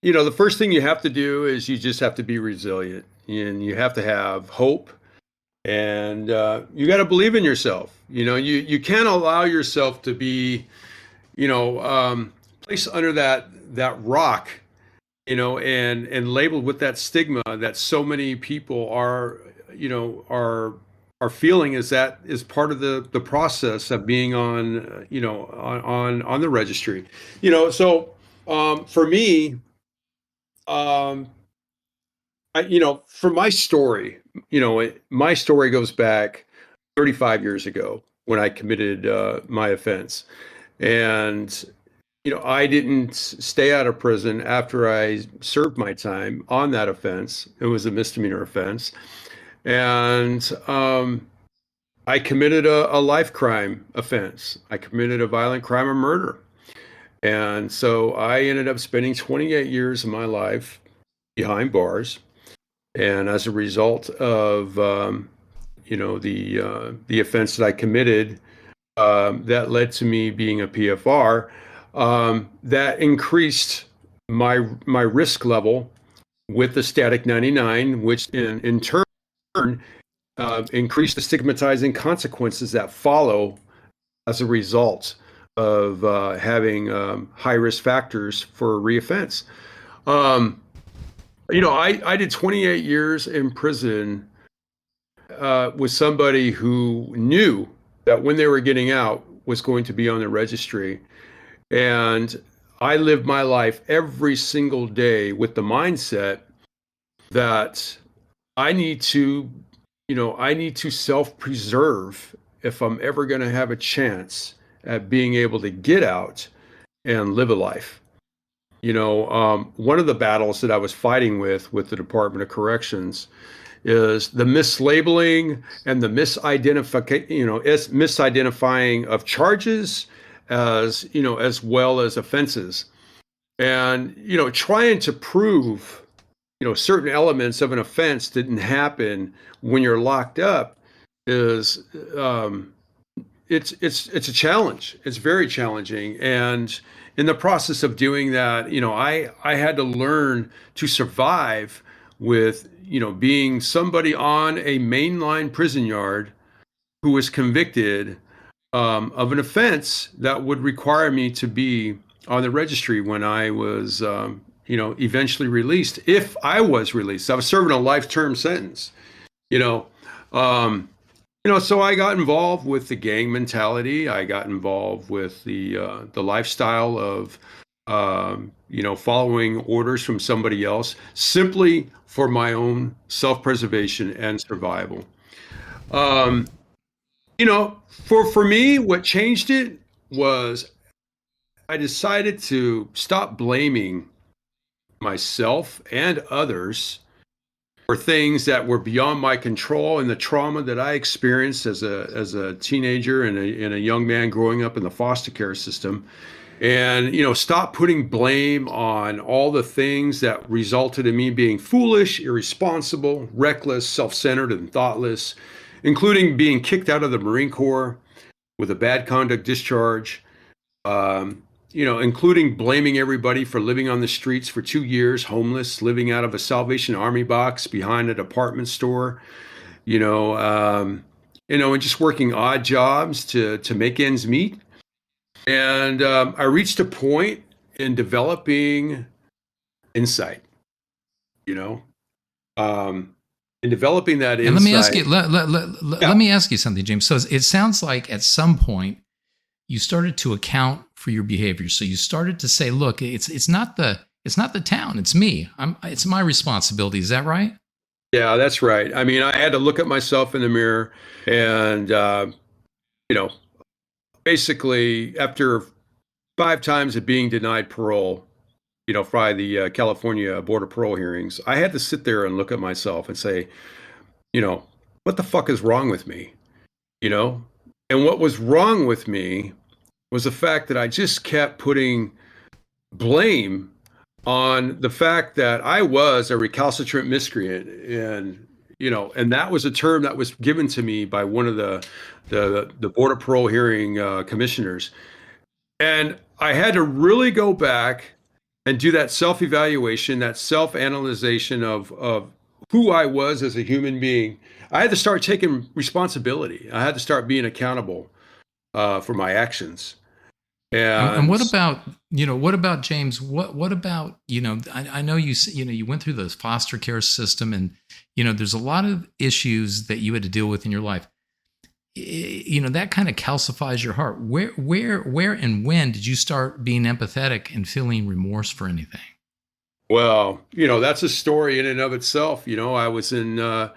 the first thing you have to do is you just have to be resilient, and you have to have hope, and you got to believe in yourself. You can't allow yourself to be, placed under that rock, and labeled with that stigma that so many people are feeling is part of the process of being on the registry. So for me, for my story, my story goes back 35 years ago when I committed my offense, and I didn't stay out of prison after I served my time on that offense. It was a misdemeanor offense. And I committed a life crime offense. I committed a violent crime of murder. And so I ended up spending 28 years of my life behind bars. And as a result of, the offense that I committed, that led to me being a PFR. That increased my risk level with the static 99, which in turn increased the stigmatizing consequences that follow as a result of having high risk factors for reoffense. I did 28 years in prison with somebody who knew that when they were getting out was going to be on the registry. And I lived my life every single day with the mindset that I need to self-preserve if I'm ever going to have a chance at being able to get out and live a life. One of the battles that I was fighting with the Department of Corrections is the mislabeling and the misidentifying of charges as well as offenses, and trying to prove certain elements of an offense didn't happen when you're locked up is it's a challenge. It's very challenging, and in the process of doing that, I had to learn to survive with being somebody on a mainline prison yard who was convicted of an offense that would require me to be on the registry when I was, eventually released. If I was released, I was serving a life term sentence. so I got involved with the gang mentality. I got involved with the lifestyle of, following orders from somebody else simply for my own self-preservation and survival. For me, what changed it was I decided to stop blaming myself and others for things that were beyond my control and the trauma that I experienced as a teenager and a young man growing up in the foster care system. And, stop putting blame on all the things that resulted in me being foolish, irresponsible, reckless, self-centered, and thoughtless, including being kicked out of the Marine Corps with a bad conduct discharge, including blaming everybody for living on the streets for 2 years, homeless, living out of a Salvation Army box behind a department store, and just working odd jobs to make ends meet. And I reached a point in developing insight, in developing that insight. And let me ask you, let me ask you something, James. So it sounds like at some point you started to account for your behavior. So you started to say, look, it's not the town, it's me. It's my responsibility. Is that right? Yeah, that's right. I mean, I had to look at myself in the mirror and, basically after 5 times of being denied parole, by the California Border Parole hearings, I had to sit there and look at myself and say, what the fuck is wrong with me? And what was wrong with me was the fact that I just kept putting blame on the fact that I was a recalcitrant miscreant. And that was a term that was given to me by one of the Border Parole hearing commissioners. And I had to really go back and do that self-evaluation, that self-analyzation of who I was as a human being. I had to start taking responsibility. I had to start being accountable for my actions. And what about James? What about, I know you went through the foster care system and, there's a lot of issues that you had to deal with in your life. That kind of calcifies your heart. Where and when did you start being empathetic and feeling remorse for anything? Well, that's a story in and of itself. I was in a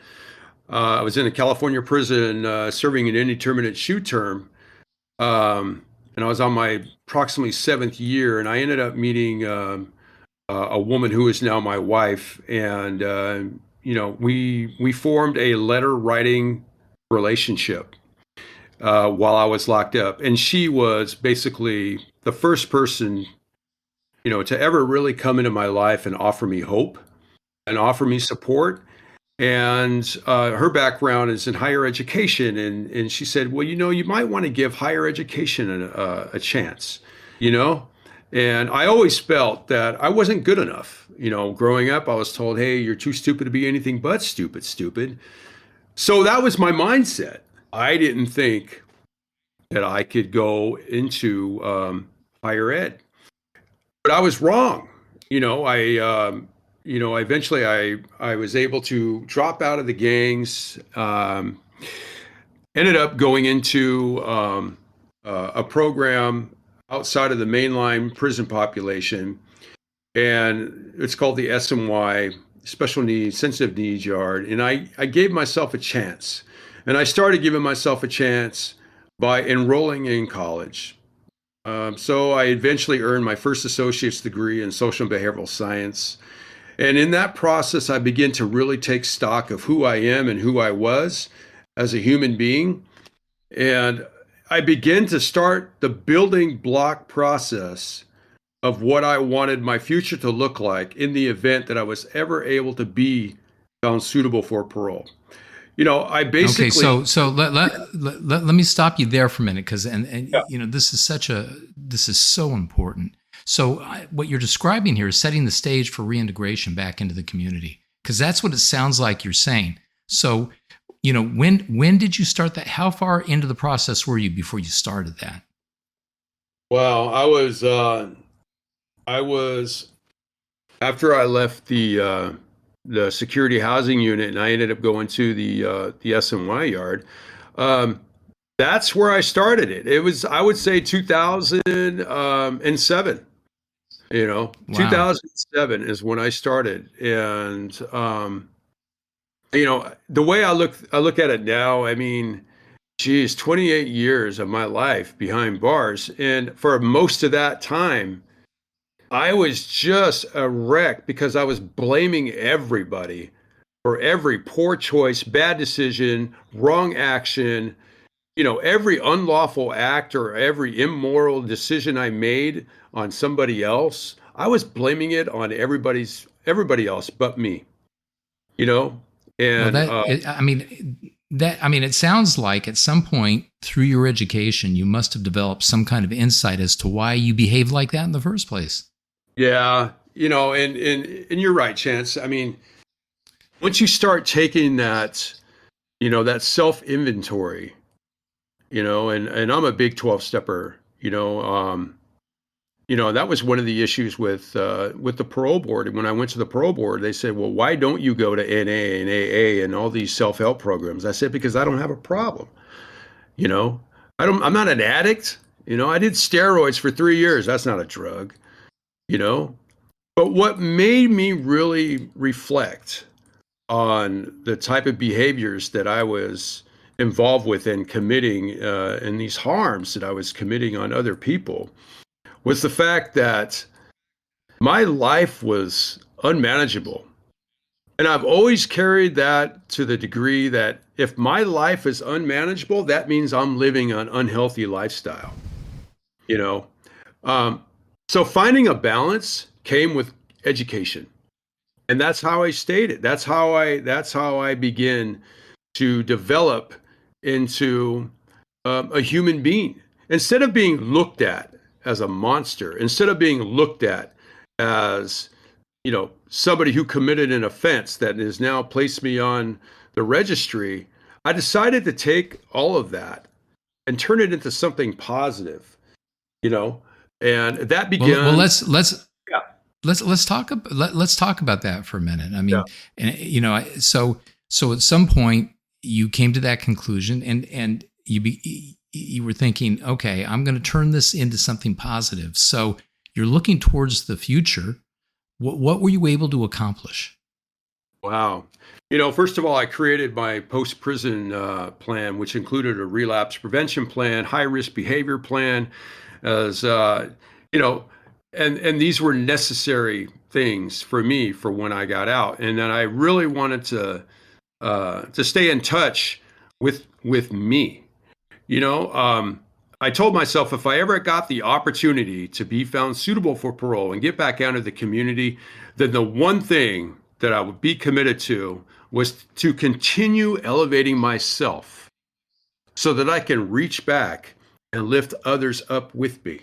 California prison serving an indeterminate shoot term. And I was on my approximately 7th year, and I ended up meeting a woman who is now my wife. And, we formed a letter writing relationship while I was locked up. And she was basically the first person, to ever really come into my life and offer me hope and offer me support. And her background is in higher education. And she said, well, you might want to give higher education a chance, And I always felt that I wasn't good enough. Growing up, I was told, hey, you're too stupid to be anything but stupid. So that was my mindset. I didn't think that I could go into higher ed. But I was wrong. Eventually I was able to drop out of the gangs, ended up going into a program outside of the mainline prison population, and it's called the SNY, Special Needs, Sensitive Needs Yard. And I gave myself a chance, and I started giving myself a chance by enrolling in college. So I eventually earned my first associate's degree in social and behavioral science. And in that process, I began to really take stock of who I am and who I was as a human being. And I began to start the building block process of what I wanted my future to look like in the event that I was ever able to be found suitable for parole. I basically... Okay, so let me stop you there for a minute, because this is so important. So what you're describing here is setting the stage for reintegration back into the community, because that's what it sounds like you're saying. So, when did you start that? How far into the process were you before you started that? Well, I was after I left the security housing unit and I ended up going to the SNY yard. That's where I started it. It was, I would say, 2007. Wow. 2007 is when I started, and the way I look at it now. I mean, geez, 28 years of my life behind bars, and for most of that time, I was just a wreck because I was blaming everybody for every poor choice, bad decision, wrong action, every unlawful act or every immoral decision I made on somebody else. I was blaming it on everybody else but me, and it sounds like at some point through your education, you must have developed some kind of insight as to why you behaved like that in the first place. Yeah, and you're right, Chance. I mean, once you start taking that, that self-inventory, and I'm a big 12-stepper, that was one of the issues with the parole board. And when I went to the parole board, they said, well, why don't you go to NA and AA and all these self-help programs? I said, because I don't have a problem. I'm not an addict. I did steroids for 3 years. That's not a drug, But what made me really reflect on the type of behaviors that I was involved with in committing and these harms that I was committing on other people was the fact that my life was unmanageable. And I've always carried that to the degree that if my life is unmanageable, that means I'm living an unhealthy lifestyle. So finding a balance came with education. And that's how I stayed it. That's how I begin to develop into a human being. Instead of being looked at as a monster, instead of being looked at as, somebody who committed an offense that has now placed me on the registry, I decided to take all of that and turn it into something positive, and that began. Well, let's talk about that for a minute. I mean, yeah. So at some point you came to that conclusion, and you were thinking, okay, I'm going to turn this into something positive. So you're looking towards the future. What were you able to accomplish? Wow. First of all, I created my post-prison plan, which included a relapse prevention plan, high-risk behavior plan, as and these were necessary things for me for when I got out. And then I really wanted to stay in touch with me. I told myself if I ever got the opportunity to be found suitable for parole and get back out into the community, then the one thing that I would be committed to was to continue elevating myself so that I can reach back and lift others up with me,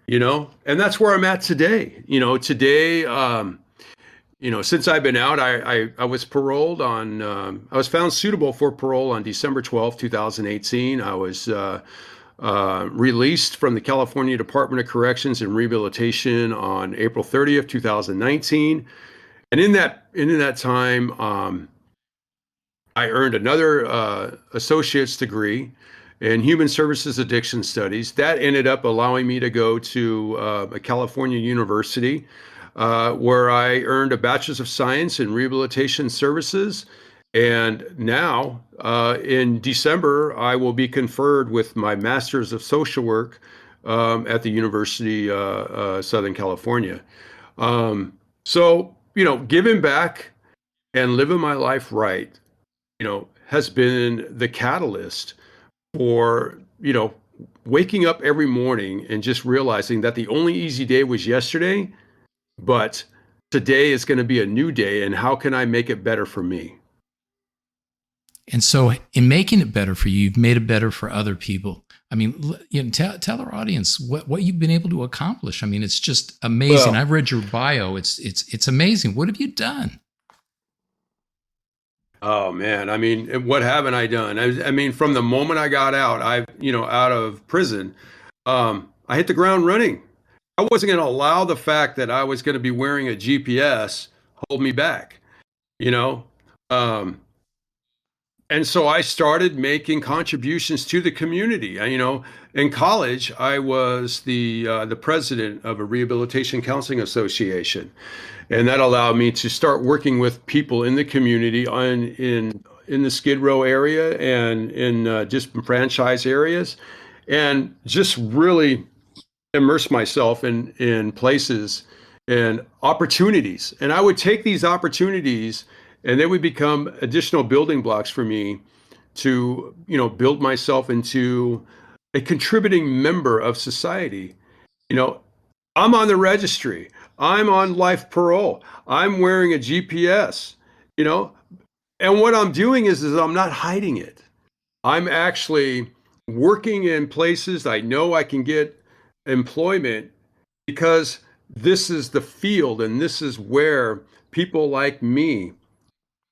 and that's where I'm at today. Today, since I've been out, I was paroled on, I was found suitable for parole on December 12th, 2018. I was released from the California Department of Corrections and Rehabilitation on April 30th, 2019. And in that time, I earned another associate's degree in Human Services Addiction Studies. That ended up allowing me to go to a California university where I earned a Bachelor's of Science in Rehabilitation Services. And now, in December, I will be conferred with my Master's of Social Work at the University of Southern California. So, giving back and living my life right, has been the catalyst for, waking up every morning and just realizing that the only easy day was yesterday, but today is going to be a new day, and how can I make it better for me? And so in making it better for you, you've made it better for other people. I mean, tell our audience what you've been able to accomplish. I mean, it's just amazing. I've read your bio. It's amazing. What have you done? Oh man. I mean, what haven't I done? I mean, from the moment I got out, out of prison, I hit the ground running. I wasn't going to allow the fact that I was going to be wearing a GPS hold me back, And so I started making contributions to the community. In college, I was the president of a rehabilitation counseling association, and that allowed me to start working with people in the community in the Skid Row area and in just franchise areas, and just really immerse myself in places and opportunities. And I would take these opportunities, and they would become additional building blocks for me to, build myself into a contributing member of society. I'm on the registry. I'm on life parole. I'm wearing a GPS, and what I'm doing is I'm not hiding it. I'm actually working in places I know I can get employment, because this is the field and this is where people like me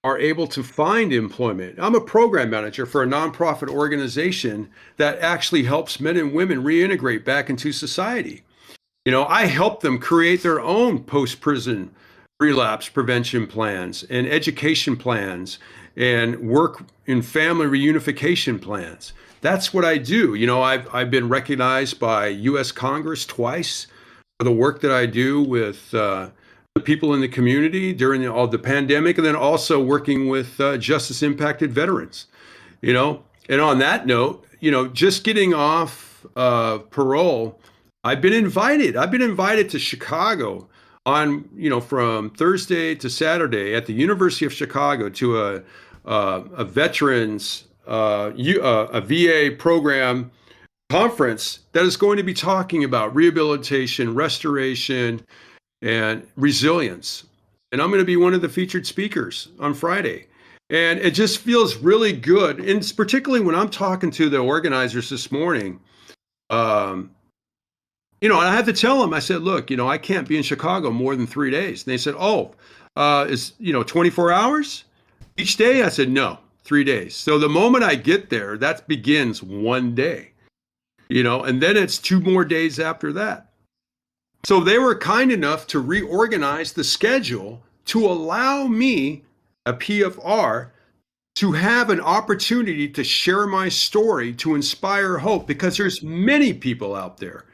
are able to find employment. I'm a program manager for a nonprofit organization that actually helps men and women reintegrate back into society. I help them create their own post-prison relapse prevention plans and education plans and work in family reunification plans. That's what I do. I've been recognized by U.S. Congress twice for the work that I do with the people in the community during all the pandemic, and then also working with justice impacted veterans. And on that note, just getting off parole, I've been invited to Chicago on, from Thursday to Saturday at the University of Chicago to a veterans, a VA program conference that is going to be talking about rehabilitation, restoration, and resilience. And I'm going to be one of the featured speakers on Friday. And it just feels really good. And it's particularly when I'm talking to the organizers this morning, and I had to tell them, I said, look, I can't be in Chicago more than 3 days. And they said, is 24 hours each day? I said, no, 3 days. So the moment I get there, that begins one day, and then it's 2 more days after that. So they were kind enough to reorganize the schedule to allow me, a PFR, to have an opportunity to share my story, to inspire hope, because there's many people out there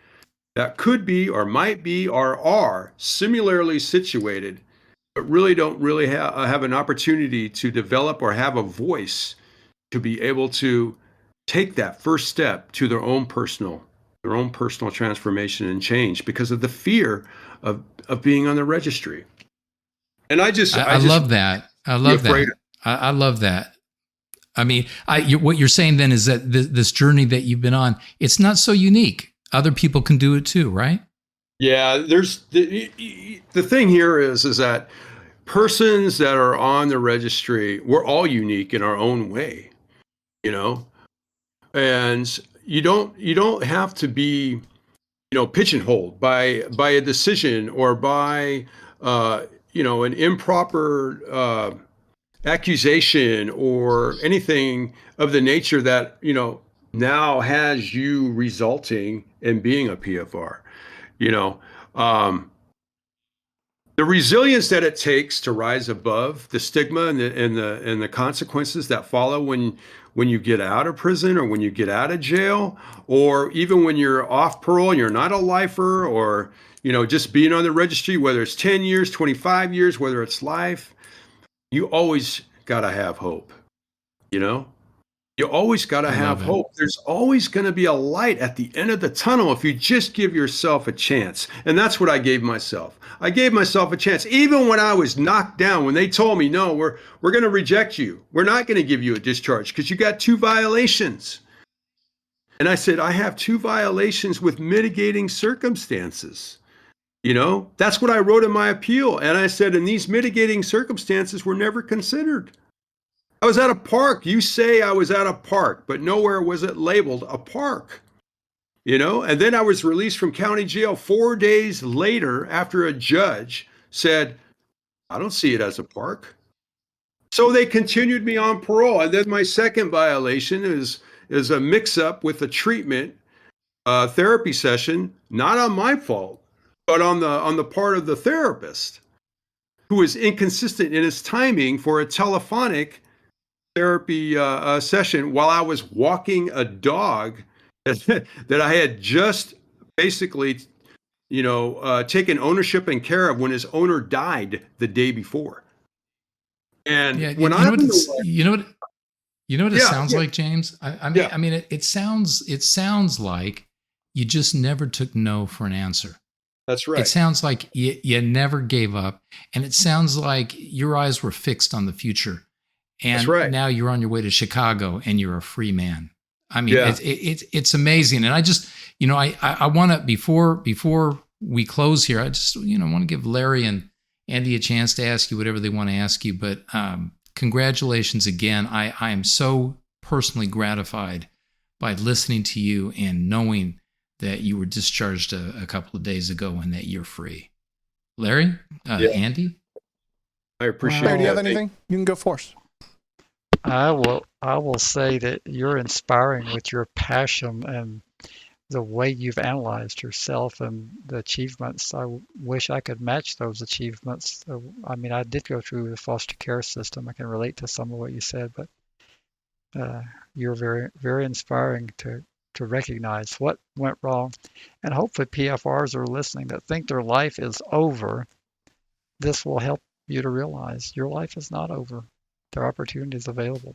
that could be or might be or are similarly situated, but really don't really have an opportunity to develop or have a voice to be able to take that first step to their own personal transformation and change because of the fear of being on the registry. And I love that. I love that. I love that. I mean, what you're saying then is that this journey that you've been on, it's not so unique. Other people can do it too, right? Yeah, there's the thing here is that persons that are on the registry, we're all unique in our own way, and you don't have to be, pigeonholed by a decision or by an improper accusation or anything of the nature that now has you resulting in being a PFR. The resilience that it takes to rise above the stigma and the consequences that follow when you get out of prison or when you get out of jail, or even when you're off parole and you're not a lifer, or just being on the registry, whether it's 10 years, 25 years, whether it's life, you always got to have hope. You always got to have hope. There's always going to be a light at the end of the tunnel if you just give yourself a chance. And that's what I gave myself. I gave myself a chance. Even when I was knocked down, when they told me, no, we're going to reject you. We're not going to give you a discharge because you got 2 violations. And I said, I have 2 violations with mitigating circumstances. That's what I wrote in my appeal. And I said, and these mitigating circumstances were never considered. I was at a park. You say I was at a park, but nowhere was it labeled a park, And then I was released from county jail 4 days later after a judge said, I don't see it as a park. So they continued me on parole. And then my second violation is a mix-up with a treatment therapy session, not on my fault, but on the part of the therapist, who was inconsistent in his timing for a telephonic therapy session while I was walking a dog that I had just basically, taken ownership and care of when his owner died the day before. And when you know what it sounds like, James? I mean, it sounds like you just never took no for an answer. That's right. It sounds like you never gave up, and it sounds like your eyes were fixed on the future. And That's right. Now you're on your way to Chicago, and you're a free man. I mean, it's amazing. And I just, I want to before we close here, I just want to give Larry and Andy a chance to ask you whatever they want to ask you. But congratulations again. I am so personally gratified by listening to you and knowing that you were discharged a couple of days ago and that you're free. Larry, Andy? I appreciate Larry, that. do you have anything? You can go first. I will say that you're inspiring with your passion and the way you've analyzed yourself and the achievements. I wish I could match those achievements. I mean, I did go through the foster care system. I can relate to some of what you said, but you're very, very inspiring to recognize what went wrong. And hopefully PFRs are listening that think their life is over. This will help you to realize your life is not over. There are opportunities available.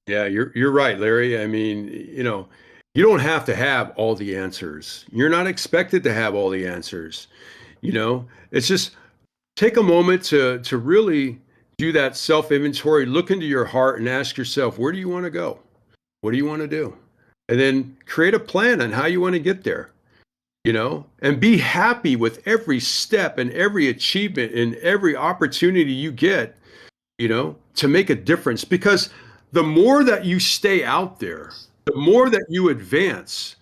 Yeah, you're right, Larry. I mean, you don't have to have all the answers. You're not expected to have all the answers. It's just take a moment to really do that self-inventory, look into your heart and ask yourself, where do you want to go? What do you want to do? And then create a plan on how you want to get there, and be happy with every step and every achievement and every opportunity you get, to make a difference. Because the more that you stay out there, the more that you advance,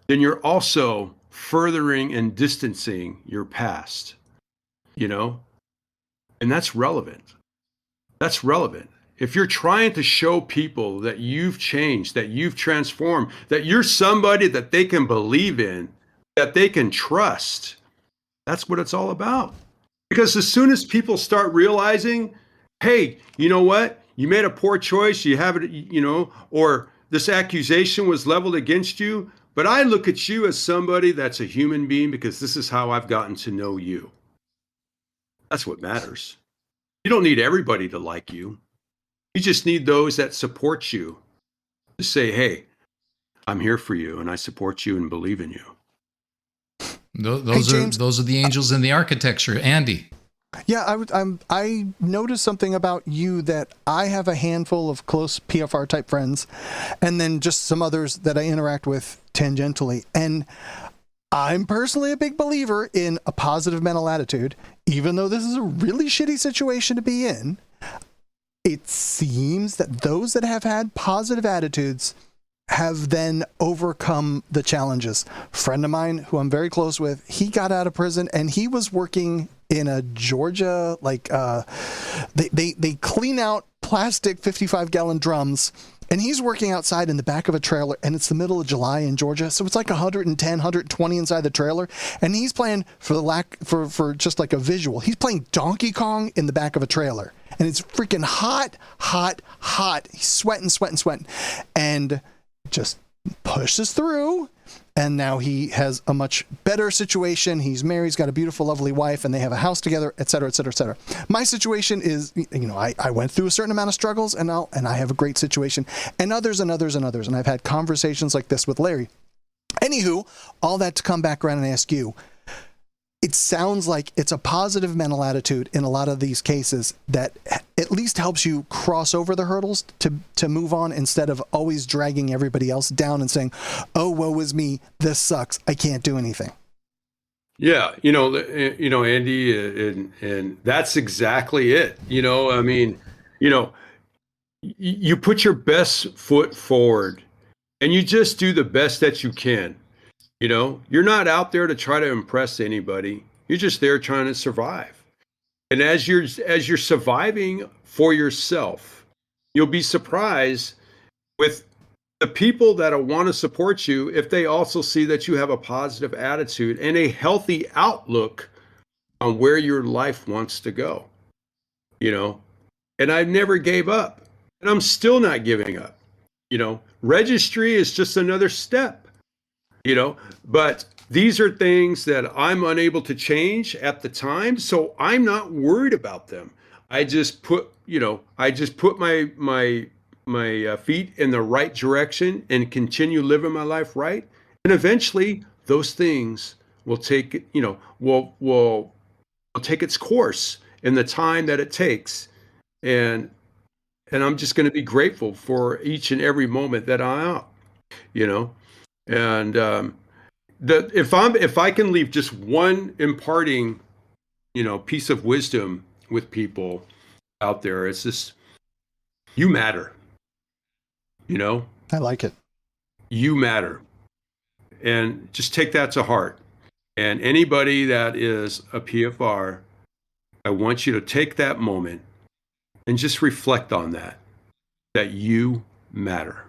then you're also furthering and distancing your past, and that's relevant. That's relevant. If you're trying to show people that you've changed, that you've transformed, that you're somebody that they can believe in, that they can trust, that's what it's all about. Because as soon as people start realizing, hey, you know what? You made a poor choice, you have it, or this accusation was leveled against you, but I look at you as somebody that's a human being because this is how I've gotten to know you. That's what matters. You don't need everybody to like you. You just need those that support you to say, hey, I'm here for you and I support you and believe in you. Those are the angels in the architecture. Andy. Yeah, I noticed something about you that I have a handful of close PFR type friends, and then just some others that I interact with tangentially. And I'm personally a big believer in a positive mental attitude, even though this is a really shitty situation to be in. It seems that those that have had positive attitudes have then overcome the challenges. A friend of mine who I'm very close with, he got out of prison and he was working in a Georgia, they clean out plastic 55-gallon drums, and he's working outside in the back of a trailer, and it's the middle of July in Georgia, so it's like 110, 120 inside the trailer, and he's playing, for just like a visual, he's playing Donkey Kong in the back of a trailer, and it's freaking hot. He's sweating, and just pushes through. And now he has a much better situation. He's married, he's got a beautiful, lovely wife, and they have a house together, et cetera, et cetera, et cetera. My situation is, I went through a certain amount of struggles, and I have a great situation, and others. And I've had conversations like this with Larry. Anywho, all that to come back around and ask you, it sounds like it's a positive mental attitude in a lot of these cases that at least helps you cross over the hurdles to move on, instead of always dragging everybody else down and saying, oh, woe is me, this sucks, I can't do anything. Yeah, Andy, and that's exactly it. You put your best foot forward and you just do the best that you can. You're not out there to try to impress anybody. You're just there trying to survive. And as you're surviving for yourself, you'll be surprised with the people that want to support you if they also see that you have a positive attitude and a healthy outlook on where your life wants to go. And I never gave up. And I'm still not giving up. Registry is just another step, but these are things that I'm unable to change at the time. So I'm not worried about them. I just put my feet in the right direction and continue living my life right. And eventually those things will take, will take its course in the time that it takes. And I'm just going to be grateful for each and every moment that I'm out, and if I can leave just one imparting, piece of wisdom with people out there, it's just, you matter, I like it. You matter. And just take that to heart. And anybody that is a PFR, I want you to take that moment and just reflect on that you matter.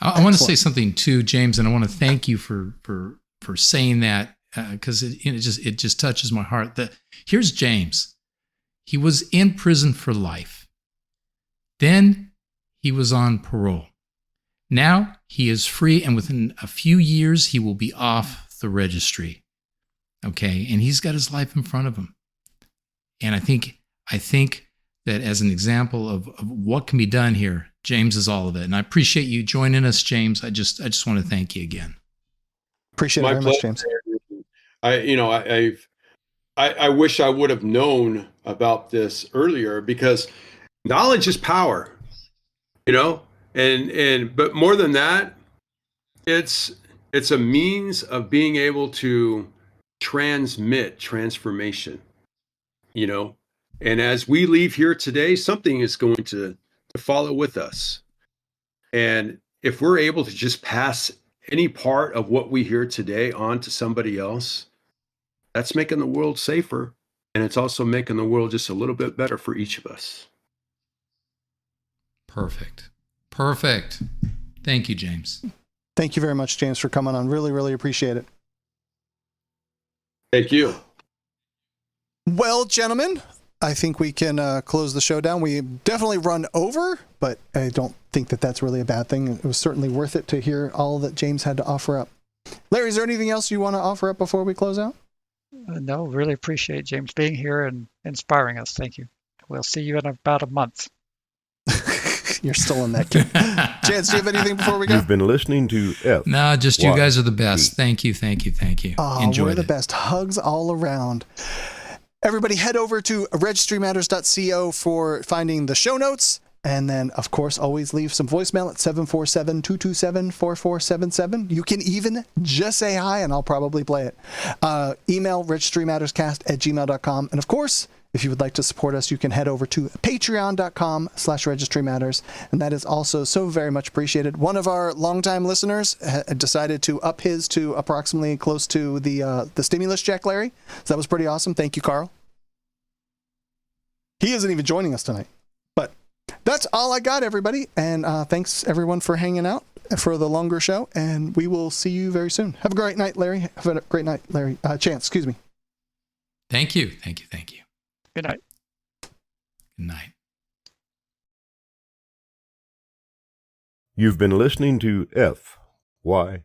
I want to say something too, James, and I want to thank you for saying that, because it just touches my heart. Here's James. He was in prison for life. Then he was on parole. Now he is free, and within a few years he will be off the registry. Okay, and he's got his life in front of him. And I think that as an example of what can be done here, James is all of it. And I appreciate you joining us, James. I just want to thank you again. Appreciate it very much, James. I wish I would have known about this earlier, because knowledge is power, but more than that, it's a means of being able to transmit transformation, and as we leave here today, something is going to follow with us. And if we're able to just pass any part of what we hear today on to somebody else, that's making the world safer. And it's also making the world just a little bit better for each of us. Perfect. Thank you, James. Thank you very much, James, for coming on. Really, really appreciate it. Thank you. Well, gentlemen, I think we can close the show down. We definitely run over, but I don't think that that's really a bad thing. It was certainly worth it to hear all that James had to offer up. Larry, is there anything else you want to offer up before we close out? No, really appreciate James being here and inspiring us. Thank you. We'll see you in about a month. You're still in that game. Chance, do you have anything before we go? You've been listening to F. No, just you guys are the best. Thank you. Oh, we're the best. Hugs all around. Everybody head over to registrymatters.co for finding the show notes. And then, of course, always leave some voicemail at 747-227-4477. You can even just say hi, and I'll probably play it. Email registrymatterscast@gmail.com. And, of course, if you would like to support us, you can head over to patreon.com/registrymatters. And that is also so very much appreciated. One of our longtime listeners decided to up his to approximately close to the stimulus check, Larry. So that was pretty awesome. Thank you, Carl. He isn't even joining us tonight. But that's all I got, everybody. And thanks, everyone, for hanging out for the longer show. And we will see you very soon. Have a great night, Larry. Have a great night, Larry. Chance, excuse me. Thank you. Good night. Good night. You've been listening to FYP.